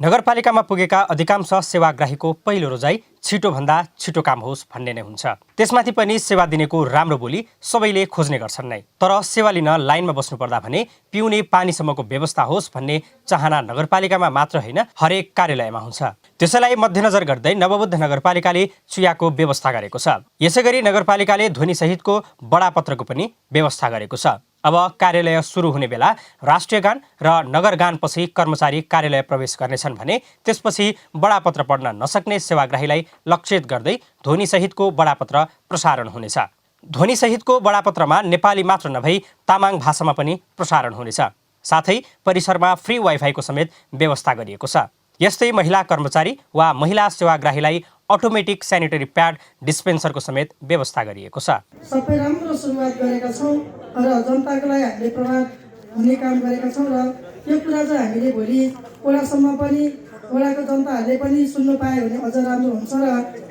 नगरपालिकामा पुगेका अधिकांश सेवाग्राहीको पहिलो रोजाइ छिटोभन्दा छिटो काम होस् भन्ने नै हुन्छ। त्यसमाथि पनि सेवा दिनेको राम्रो बोली सबैले खोज्ने गर्छन् नै। तर सेवा लिन लाइनमा बस्नुपर्दा भने पिउने पानीसम्मको व्यवस्था होस् भन्ने चाहना नगरपालिकामा मात्र होइन हरेक कार्यालयमा हुन्छ। त्यसैलाई मध्यनजर गर्दै नवबुद्ध नगरपालिकाले चियाको व्यवस्था गरेको छ। यसैगरी नगरपालिकाले ध्वनिसहितको बडापत्रको पनि व्यवस्था गरेको छ। अब कार्यालय सुरु हुने बेला राष्ट्रिय गान र नगर गानपछि कर्मचारी कार्यालय प्रवेश गर्नेछन् भने त्यसपछि बडापत्र पढ्न नसक्ने सेवाग्राहीलाई लक्षित गर्दै ध्वनिसहितको बडापत्र प्रसारण हुनेछ। ध्वनिसहितको बडापत्रमा नेपाली मात्र नभई तामाङ भाषामा पनि प्रसारण हुनेछ। साथै परिसरमा फ्री वाइफाईको समेत व्यवस्था गरिएको छ। यस्तै महिला कर्मचारी वा महिला सेवाग्राहीलाई अटोमेटिक सेनिटरी प्याड डिस्पेन्सरको समेत व्यवस्था गरिएको छ। सबै राम्रो सुरुवात गरेका छौँ र जनताको लागि हामीले प्रभाव हुने काम गरेका छौँ र यो कुरा चाहिँ हामीले भोलि वडासम्म पनि वडाको जनताहरूले पनि सुन्नु पायो भने अझ राम्रो हुन्छ र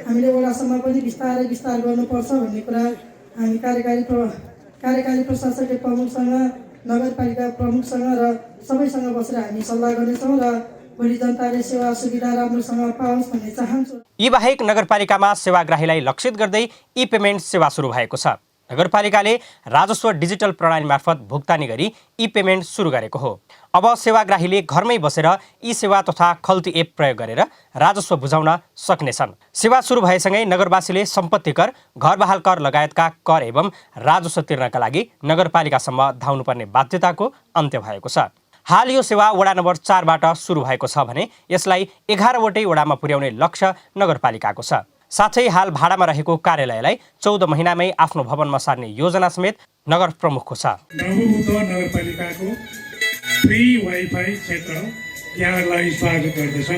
हामीले वडासम्म पनि बिस्तारै विस्तार गर्नुपर्छ भन्ने कुरा हामी कार्यकारी प्रशासकीय प्रमुखसँग नगरपालिका प्रमुखसँग र सबैसँग बसेर हामी सल्लाह गर्नेछौँ र भोलि जनताले सेवा सुविधा राम्रोसँग पाओस् भन्ने चाहन्छु। यी बाहेक नगरपालिकामा सेवाग्राहीलाई लक्षित गर्दै ई पेमेन्ट सेवा सुरु भएको छ। नगरपालिकाले राजस्व डिजिटल प्रणाली मार्फत भुक्तानी गरी ई पेमेन्ट सुरु गरेको हो। अब सेवाग्राहीले घरमै बसेर ई सेवा तथा खल्ती एप प्रयोग गरेर राजस्व बुझाउन सक्नेछन्। सेवा सुरु भएसँगै नगरवासीले सम्पत्ति कर, घर बहाल कर लगायतका कर एवं राजस्व तिर्नका लागि नगरपालिकासम्म धाउनुपर्ने बाध्यताको अन्त्य भएको छ। हाल यो सेवा वडा नम्बर 4बाट सुरु भएको छ भने यसलाई 11वटै वडामा पुर्याउने लक्ष्य नगरपालिकाको छ। साथै हाल भाडामा रहेको कार्यालयलाई 14 महिनामै आफ्नो भवनमा सार्ने योजना समेत नगर प्रमुखको छ। नवबुद्ध नगरपालिकाको फ्री वाइफाई क्षेत्र यहाँलाई स्वागत गर्दछ।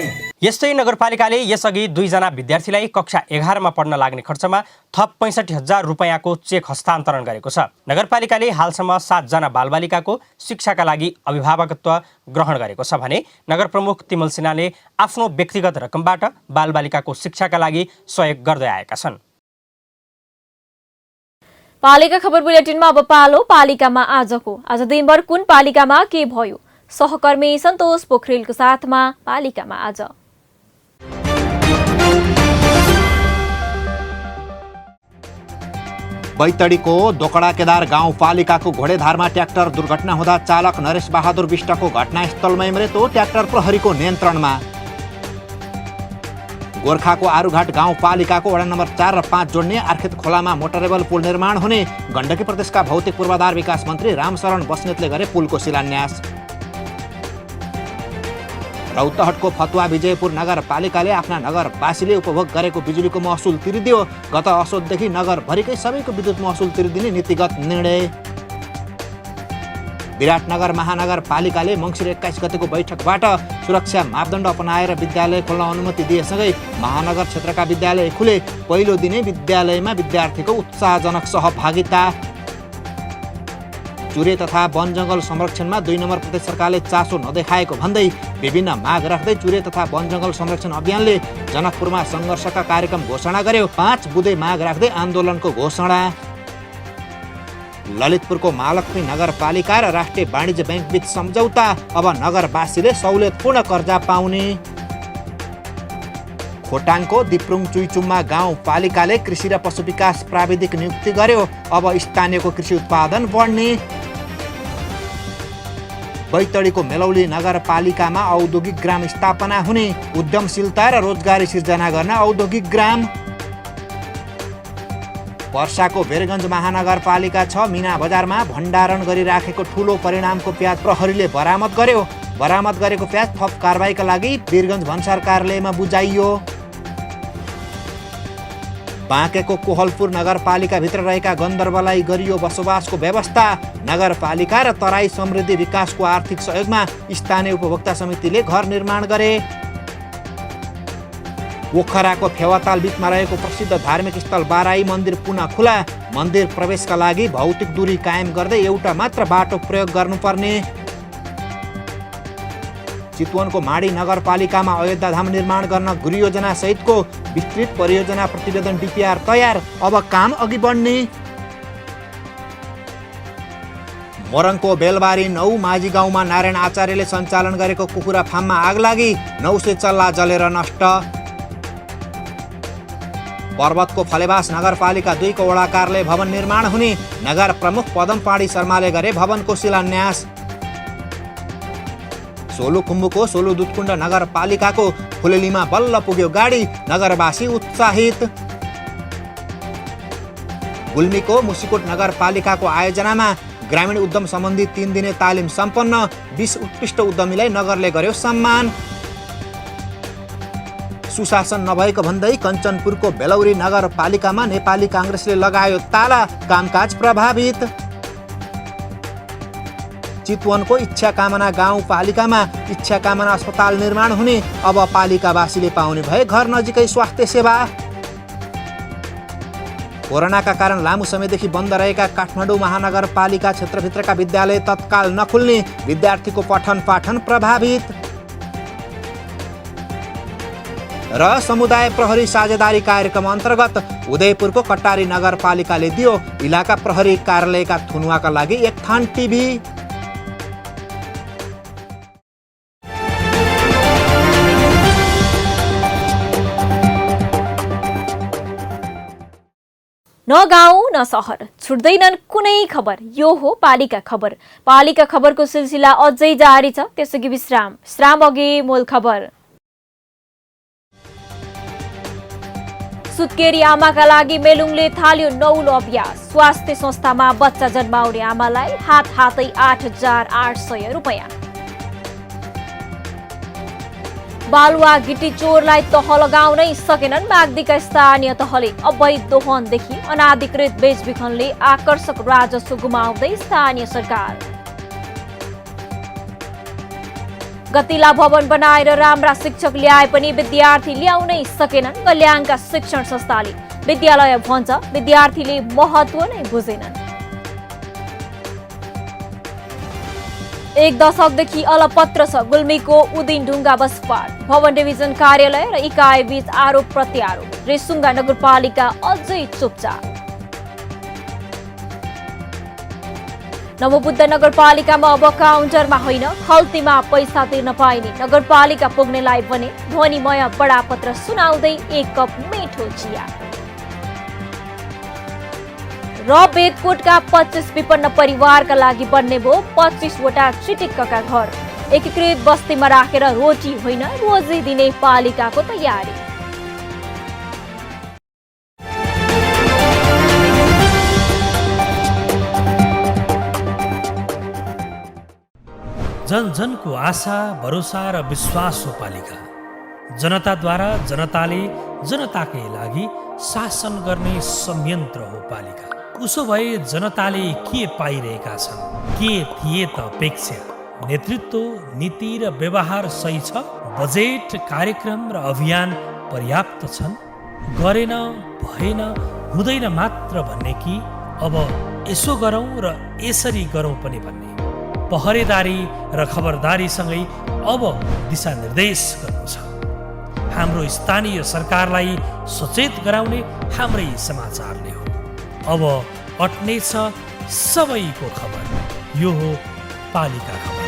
यस्तै नगरपालिकाले यसअघि 2 जना विद्यार्थीलाई कक्षा 11मा पढ्न लाग्ने खर्चमा थप 65,000 रुपैयाँको चेक हस्तान्तरण गरेको छ। नगरपालिकाले हालसम्म 7 जना बालबालिकाको शिक्षाका लागि अभिभावकत्व ग्रहण गरेको छ भने नगर प्रमुख तिमल सिन्हाले आफ्नो व्यक्तिगत रकमबाट बालबालिकाको शिक्षाका लागि सहयोग गर्दै आएका छन्। पालिका खबर बुलेटिनमा अब पालो पालिकामा आजको। आज दिनभर कुन पालिकामा के भयो? सहकर्मी सन्तोष पोखरेलको साथमा पालिकामा आज। बैतडीको दोकडा केदार गाउँपालिकाको घोडेधारमा ट्र्याक्टर दुर्घटना हुँदा चालक नरेश बहादुर विष्टको घटनास्थलमै मृत्यु, ट्र्याक्टर प्रहरीको नियन्त्रणमा। गोर्खाको आरुघाट गाउँपालिकाको वडा नम्बर 4 र 5 जोड्ने आर्खेत खोलामा मोटरेबल पुल निर्माण हुने, गण्डकी प्रदेशका भौतिक पूर्वाधार विकास मन्त्री रामशरण बस्नेतले गरे पुलको शिलान्यास। रौतहटको फतुवा विजयपुर नगरपालिकाले आफ्ना नगरवासीले उपभोग गरेको बिजुलीको महसुल तिरिदियो। गत असोजदेखि नगरभरिकै सबैको विद्युत महसुल तिरिदिने नीतिगत निर्णय। विराटनगर महानगरपालिकाले मङ्सिर 21 गतेको बैठकबाट सुरक्षा मापदण्ड अपनाएर विद्यालय खोल्न अनुमति दिएसँगै महानगर क्षेत्रका विद्यालय खुले। पहिलो दिनै विद्यालयमा विद्यार्थीको उत्साहजनक सहभागिता। चुरे तथा वन जङ्गल संरक्षणमा 2 नम्बर प्रदेश सरकारले चासो नदेखाएको भन्दै विभिन्न माग राख्दै चुरे तथा वन जङ्गल संरक्षण अभियानले जनकपुरमा सङ्घर्षका कार्यक्रम घोषणा गर्यो। 5 बुँदे माग राख्दै आन्दोलनको घोषणा। ललितपुरको महालक्ष्मी नगरपालिका र राष्ट्रिय वाणिज्य ब्याङ्क बीच सम्झौता, अब नगरवासीले सहुलियतपूर्ण कर्जा पाउने। खोटाङको दिप्रुङ चुइचुममा गाउँपालिकाले कृषि र पशु विकास प्राविधिक नियुक्ति गर्यो, अब स्थानीयको कृषि उत्पादन बढ्ने। बैतडीको मेलौली नगरपालिकामा औद्योगिक ग्राम स्थापना हुने, उद्यमशीलता र रोजगारी सिर्जना गर्न औद्योगिक ग्राम। पर्साको बेरगञ्ज महानगरपालिका 6 मिना बजारमा भण्डारण गरिराखेको ठूलो परिणामको प्याज प्रहरीले बरामद गर्यो। बरामद गरेको प्याज थप कारबाहीका लागि वीरगञ्ज भन्सार कार्यालयमा बुझाइयो। बाँकेको कोहलपुर नगरपालिकाभित्र रहेका गन्धर्वलाई गरियो बसोबासको व्यवस्था। नगरपालिका र तराई समृद्धि विकासको आर्थिक सहयोगमा स्थानीय उपभोक्ता समितिले घर निर्माण गरे। पोखराको फेवाताल बीचमा रहेको प्रसिद्ध धार्मिक स्थल बाराई मन्दिर पुनः खुला। मन्दिर प्रवेशका लागि भौतिक दूरी कायम गर्दै एउटा मात्र बाटो प्रयोग गर्नुपर्ने। चितवनको माडी नगरपालिकामा अयोध्याधाम निर्माण गर्न गृहयोजना सहितको विस्तृत परियोजना प्रतिवेदन DPR तयार, अब काम अघि बढ्ने। मोरङको बेलबारी 9 माझी गाउँमा नारायण आचार्यले सञ्चालन गरेको कुखुरा फार्ममा आग लागि, 900 चल्ला जलेर नष्ट। पर्वतको फलेवास नगरपालिका 2 को वडा कार्यालय भवन निर्माण हुने, नगर प्रमुख पदम पाडी शर्माले गरे भवनको शिलान्यास। सोलुखुम्बुको सोलु दुधकुण्ड नगरपालिकाको फुलेलीमा बल्ल पुग्यो गाडी, नगरवासी उत्साहित। गुल्मीको मुसिकोट नगरपालिकाको आयोजनामा ग्रामीण उद्यम सम्बन्धी 3 दिने तालिम सम्पन्न, 20 उत्कृष्ट उद्यमीलाई नगरले गर्यो सम्मान। सुशासन नभएको भन्दै कञ्चनपुरको बेलौरी नगरपालिकामा नेपाली काङ्ग्रेसले लगायो ताला, कामकाज प्रभावित। चितवनको इच्छा कामना गाउँपालिकामा इच्छा कामना अस्पताल निर्माण हुने, अब पालिकावासीले पाउने भए घर नजिकै स्वास्थ्य सेवा। कोरोनाका कारण लामो समयदेखि बन्द रहेका काठमाडौँ महानगरपालिका क्षेत्रभित्रका विद्यालय तत्काल नखुल्ने, विद्यार्थीको पठन पाठन प्रभावित। र समुदाय प्रहरी साझेदारी कार्यक्रम अन्तर्गत उदयपुरको कटारी नगरपालिकाले दियो इलाका प्रहरी कार्यालयका थुनुवाका लागि 1 थान टिभी। न गाउँ न सहर, छुट्दैनन् कुनै खबर। यो हो पालिका खबर। पालिका खबरको सिलसिला अझै जारी छ, त्यसअघि विश्राम अघि मूल खबर। सुत्केरी आमाका लागि मेलुङले थाल्यो नौलो अभ्यास। स्वास्थ्य संस्थामा बच्चा जन्माउने आमालाई हातै 8,800 रुपैयाँ। बालुवा गिटी चोरलाई तह लगाउनै सकेनन् माग्दीका स्थानीय तहले। अवैध दोहनदेखि अनाधिकृत बेचबिखनले आकर्षक राजस्व गुमाउँदै स्थानीय सरकार। गतिला भवन बनाएर राम्रा शिक्षक ल्याए पनि विद्यार्थी ल्याउनै सकेनन् कल्याणका शिक्षण संस्थाले। विद्यालय भन्छ विद्यार्थीले महत्त्व नै बुझेनन्। 1 दशकदेखि अलपत्र छ गुल्मीको उदिनढुङ्गा बसपाट। भवन डिभिजन कार्यालय र इकाइ बीच आरोप प्रत्यारोप। रेसुङ्गा नगरपालिका अझै चुपचाप। नवबुद्ध नगरपालिकामा अब काउन्टरमा होइन खल्तीमा पैसा तिर्न पाइने। नगरपालिका पुग्नेलाई भने ध्वनिमय बडापत्र सुनाउँदै 1 कप मिठो चिया। र बेगकोटका 25 विपन्न परिवारका लागि बन्ने भो 25 वटा चिटिक्कका घर। एकीकृत बस्तीमा राखेर रोटी होइन रोजी दिने पालिकाको तयारी। जन जनको आशा भरोसा र विश्वास हो पालिका। जनताद्वारा जनताले जनताकै लागि शासन गर्ने संयन्त्र हो पालिका। उसो भए जनताले के पाइरहेका छन्, के थिए त अपेक्षा? नेतृत्व, नीति र व्यवहार सही छ? बजेट, कार्यक्रम र अभियान पर्याप्त छन्? गरेन, भएन, हुँदैन मात्र भन्ने कि अब यसो गरौँ र यसरी गरौँ पनि भन्ने? पहरेदारी र खबरदारीसँगै अब दिशानिर्देश गर्नु छ। हाम्रो स्थानीय सरकारलाई सचेत गराउने हाम्रै समाचारले हो। अब अट्नेछ सबैको खबर। यो हो पालिका खबर।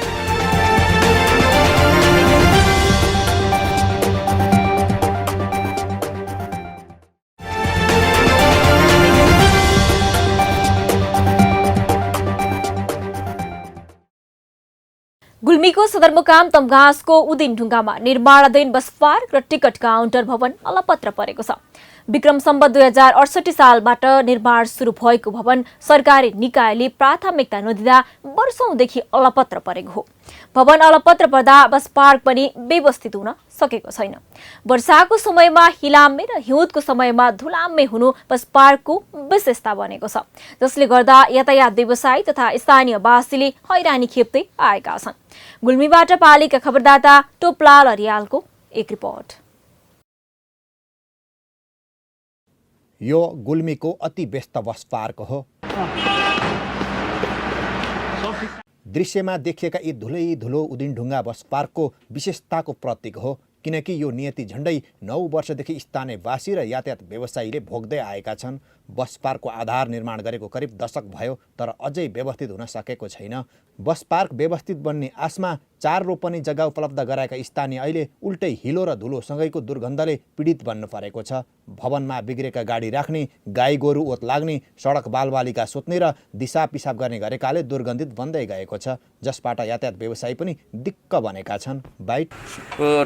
गुल्मीको सदरमुकाम तमघासको उदिनढुङ्गामा निर्माणाधीन बस पार्क र टिकट काउन्टर भवन अलपत्र परेको छ। विक्रम सम्वत 2068 सालबाट निर्माण सुरु भएको भवन सरकारी निकायले प्राथमिकता नदिँदा वर्षौंदेखि अलपत्र परेको हो। भवन अलपत्र पर्दा बस पार्क पनि व्यवस्थित हुन सकेको छैन। वर्षाको समयमा हिलाम्मे र हिउँदको समयमा धुलाम्मे हुनु बस पार्कको विशेषता बनेको छ, जसले गर्दा यातायात व्यवसायी तथा स्थानीयवासीले हैरानी खेप्दै आएका छन्। गुल्मीबाट पालिका खबरदाता टोपलाल अरियालको एक रिपोर्ट। यो गुल्मीको अति व्यस्त बस पार्क हो। दृश्यमा देखिएका यी धुलो उदिनढुङ्गा बस पार्कको विशेषताको प्रतीक हो, किनकि यो नियति झण्डै 9 वर्षदेखि स्थानीयवासी र यातायात व्यवसायीले भोग्दै आएका छन्। बस पार्कको आधार निर्माण गरेको करिब दशक भयो, तर अझै व्यवस्थित हुन सकेको छैन। बस पार्क व्यवस्थित बन्ने आशमा 4 रोपनी जग्गा उपलब्ध गराएका स्थानीय अहिले उल्टै हिलो र धुलोसँगैको दुर्गन्धले पीडित बन्नु परेको छ। भवनमा बिग्रेका गाडी राख्ने, गाई गोरु ओत लाग्ने, सडक बालबालिका सुत्ने र दिशा पिसाब गर्ने गरेकाले दुर्गन्धित बन्दै गएको छ, जसबाट यातायात व्यवसायी पनि दिक्क बनेका छन्। बाइट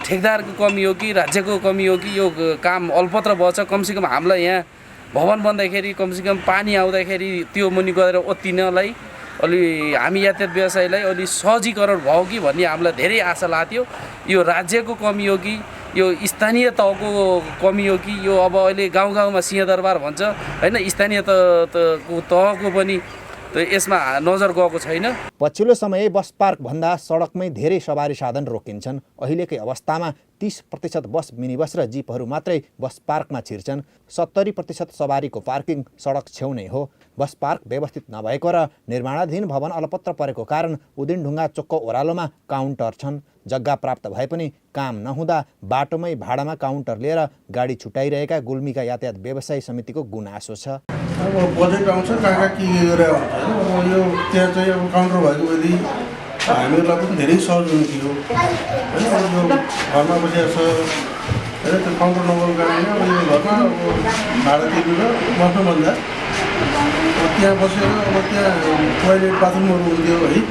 ठेकदारको कमी हो कि राज्यको कमी हो कि यो काम अल्पत्र भएछ। कमसेकम हामीलाई यहाँ भवन बन्दाखेरि कमसेकम पानी आउँदाखेरि त्यो मुनि गएर ओत्तिनलाई अलि हामी यातायात व्यवसायीलाई अलि सहजीकरण भयो कि भन्ने हामीलाई धेरै आशा लाग्थ्यो। यो राज्यको कमी हो कि यो स्थानीय तहको कमी हो कि यो अब अहिले गाउँ गाउँमा सिंहदरबार भन्छ होइन, स्थानीय तहको पनि यसमा नजर गएको छैन। पछिल्लो समय बस पार्क भन्दा सडकमै धेरै सवारी साधन रोकिन्छन्। अहिलेकै अवस्थामा 30% बस, मिनी बस र जिपहरू मात्रै बस पार्कमा छिर्छन्। 70% सवारीको पार्किङ सडक छेउ नै हो। बस पार्क व्यवस्थित नभएको र निर्माणाधीन भवन अलपत्र परेको कारण उदिनढुङ्गा चोकको ओह्रालोमा काउन्टर छन्। जग्गा प्राप्त भए पनि काम नहुँदा बाटोमै भाडामा काउन्टर लिएर गाडी छुटाइरहेका गुल्मीका यातायात व्यवसायी समितिको गुनासो छ। अब बजेट आउँछ कहाँ के गरेर आउँछ, यो त्यहाँ चाहिँ अब काउन्टर भएको यदि हामीहरूलाई पनि धेरै सहज हुन्थ्यो होइन। यो घरमा बसेको छ होइन, त्यो काउन्टर नगरेको कारणले अब यो घरमा भाडा तिरेर बस्नुभन्दा त्यहाँ बसेर अब त्यहाँ टोइलेट बाथरुमहरू हुन्थ्यो है।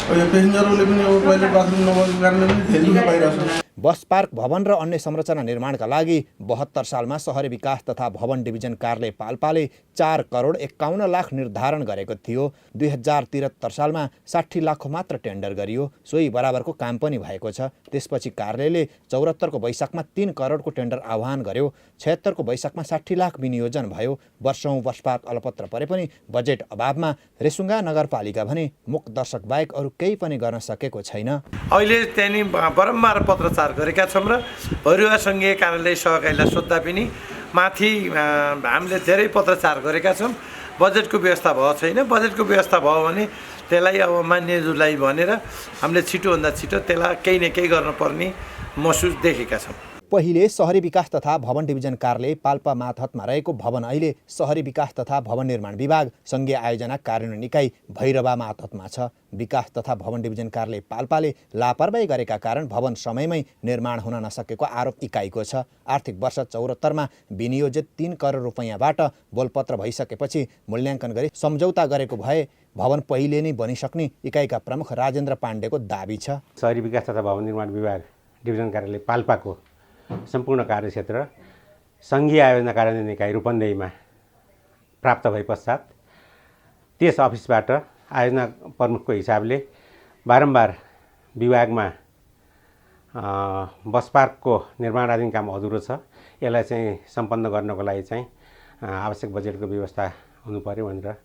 यो पेसेन्जरहरूले पनि अब टोइलेट बाथरुम नभएको कारणले पनि धेरै दुःख पाइरहेको छ। बस पार्क भवन र अन्य संरचना निर्माणका लागि 72 सालमा शहरी विकास तथा भवन डिभिजन कार्यालय पाल्पाले 4 करोड 51 लाख निर्धारण गरेको थियो। 2073 सालमा 60 लाखको मात्र टेन्डर गरियो। सोही बराबरको काम पनि भएको छ। त्यसपछि कार्यालयले 74 को वैशाखमा 3 करोडको टेन्डर आह्वान गर्यो। 76 को वैशाखमा 60 लाख विनियोजन भयो। वर्षौं बस पार्क अलपत्र परे पनि बजेट अभावमा रेसुङ्गा नगरपालिका भने मुख दर्शक बाहेक अरू केही पनि गर्न सकेको छैन। अहिले त्यहाँ बारम्बार पत्रचार गरेका छौँ र हरिवा सङ्घीय कार्यालय सहकारीलाई सोद्धा पनि माथि हामीले धेरै पत्रचार गरेका छौँ। बजेटको व्यवस्था भएको छैन। बजेटको व्यवस्था भयो भने त्यसलाई अब मान्यज्यूलाई भनेर हामीले छिटोभन्दा छिटो त्यसलाई केही न केही गर्नुपर्ने महसुस देखेका छौँ। पहिले शहरी विकास तथा भवन डिभिजन कार्यालय पाल्पा मातहतमा रहेको भवन अहिले शहरी विकास तथा भवन निर्माण विभाग सङ्घीय आयोजना कार्यान्वयन इकाइ भैरवा मातहतमा छ। विकास तथा भवन डिभिजन कार्यालय पाल्पाले लापरवाही गरेका कारण भवन समयमै निर्माण हुन नसकेको आरोप इकाइको छ। आर्थिक वर्ष 74मा विनियोजित 3 करोड रुपैयाँबाट बोलपत्र भइसकेपछि मूल्याङ्कन गरी सम्झौता गरेको भए भवन पहिले नै बनिसक्ने इकाइका प्रमुख राजेन्द्र पाण्डेको दाबी छ। शहरी विकास तथा भवन निर्माण विभाग डिभिजन कार्यालय पाल्पाको सम्पूर्ण कार्यक्षेत्र सङ्घीय आयोजना कार्यान्वयन इकाइ रूपन्देहीमा प्राप्त भए पश्चात त्यस अफिसबाट आयोजना प्रमुखको हिसाबले बारम्बार विभागमा बस पार्कको निर्माणाधीन काम अधुरो छ, यसलाई चाहिँ सम्पन्न गर्नको लागि चाहिँ आवश्यक बजेटको व्यवस्था हुनु पर्यो भनेर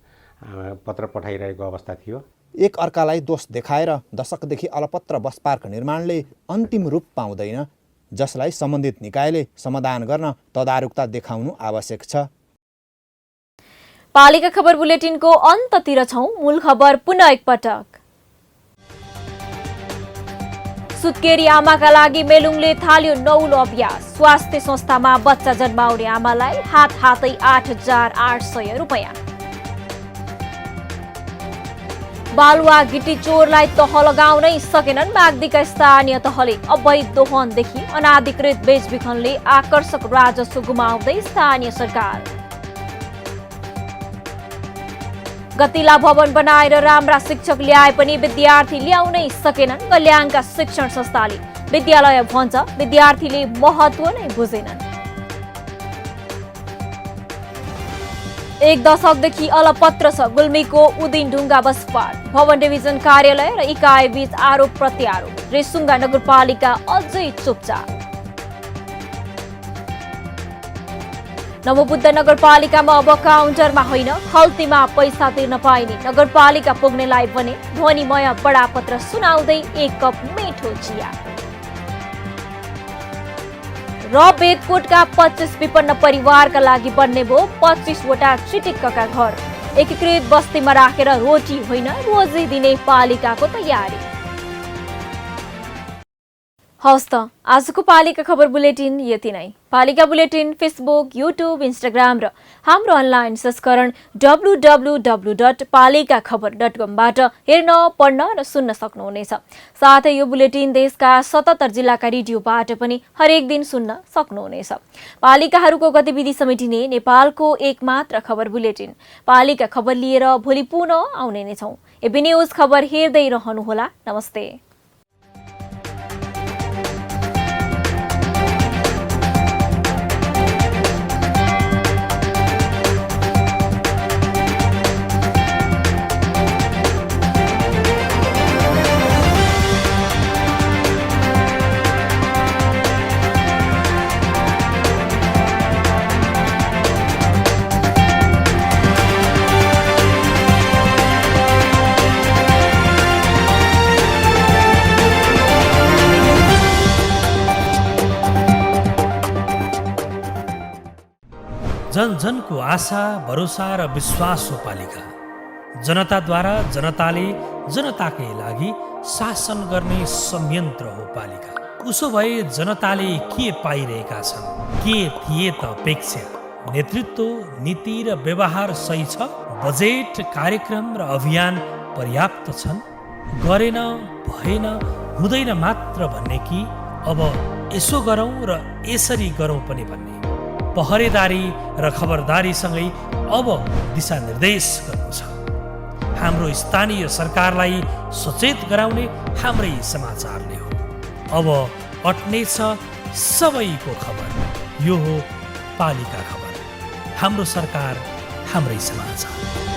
पत्र पठाइरहेको अवस्था थियो। एक अर्कालाई दोष देखाएर दशकदेखि अलपत्र बस पार्क निर्माणले अन्तिम रूप पाउँदैन, जसलाई सम्बन्धित निकायले समाधान गर्न तदारुकता देखाउनु आवश्यक छ। पालिका खबर बुलेटिनको अन्ततिर छौं। मूल खबर पुनः एकपटक। सुत्केरी आमाका लागि मेलुङले थाल्यो नौलो अभ्यास। स्वास्थ्य संस्थामा बच्चा जन्माउने आमालाई हातै 8,800 रुपैयाँ। बालुवा गिटी चोरलाई तह लगाउनै सकेनन् माग्दीका स्थानीय तहले। अवैध दोहनदेखि अनाधिकृत बेचबिखनले आकर्षक राजस्व गुमाउँदै स्थानीय सरकार। गतिला भवन बनाएर राम्रा शिक्षक ल्याए पनि विद्यार्थी ल्याउनै सकेनन् गल्याङका शिक्षण संस्थाले। विद्यालय भन्छ, विद्यार्थीले महत्त्व नै बुझेनन्। एक दशकदेखि अलपत्र छ गुल्मीको उदिनढुङ्गा बस पार्क। भवन डिभिजन कार्यालय र इकाइ बीच आरोप प्रत्यारोप। रेसुङ्गा नगरपालिका अझै चुपचाप। नवबुद्ध नगरपालिकामा अब काउन्टरमा होइन खल्तीमा पैसा तिर्न पाइने नगरपालिका पुग्नेलाई भने ध्वनिमय बडापत्र सुनाउँदै 1 कप मिठो चिया। र बेदकोटका 25 विपन्न परिवारका लागि बन्ने भो 25 वटा चिटिक्कका घर। एकीकृत बस्तीमा राखेर रोटी होइन रोजी दिने पालिकाको तयारी। हवस् त आजको पालिका खबर बुलेटिन यति नै। पालिका बुलेटिन फेसबुक, युट्युब, इन्स्टाग्राम र हाम्रो अनलाइन संस्करण www.palikakhbar.com बाट हेर्न, पढ्न र सुन्न सक्नुहुनेछ। साथै यो बुलेटिन देशका 77 जिल्लाका रेडियोबाट पनि हरेक दिन सुन्न सक्नुहुनेछ। पालिकाहरूको गतिविधि समेटिने नेपालको एकमात्र खबर बुलेटिन पालिका खबर लिएर भोलि पुनः आउने नै छौं। एबी न्यूज खबर हेर्दै रहनुहोला। नमस्ते। जन जनको आशा, भरोसा र विश्वास हो पालिका। जनताद्वारा जनताले जनताकै लागि शासन गर्ने संयन्त्र हो पालिका। उसो भए जनताले के पाइरहेका छन्? के थिए त अपेक्षा? नेतृत्व, नीति र व्यवहार सही छ? बजेट, कार्यक्रम र अभियान पर्याप्त छन्? गरेन, भएन, हुँदैन मात्र भन्ने कि अब यसो गरौँ र यसरी गरौँ पनि भन्ने? पहरेदारी र खबरदारीसँगै अब दिशानिर्देश गर्नु छ। हाम्रो स्थानीय सरकारलाई सचेत गराउने हाम्रै समाचारले हो। अब अट्नेछ सबैको खबर। यो हो पालिका खबर। हाम्रो सरकार, हाम्रै समाचार।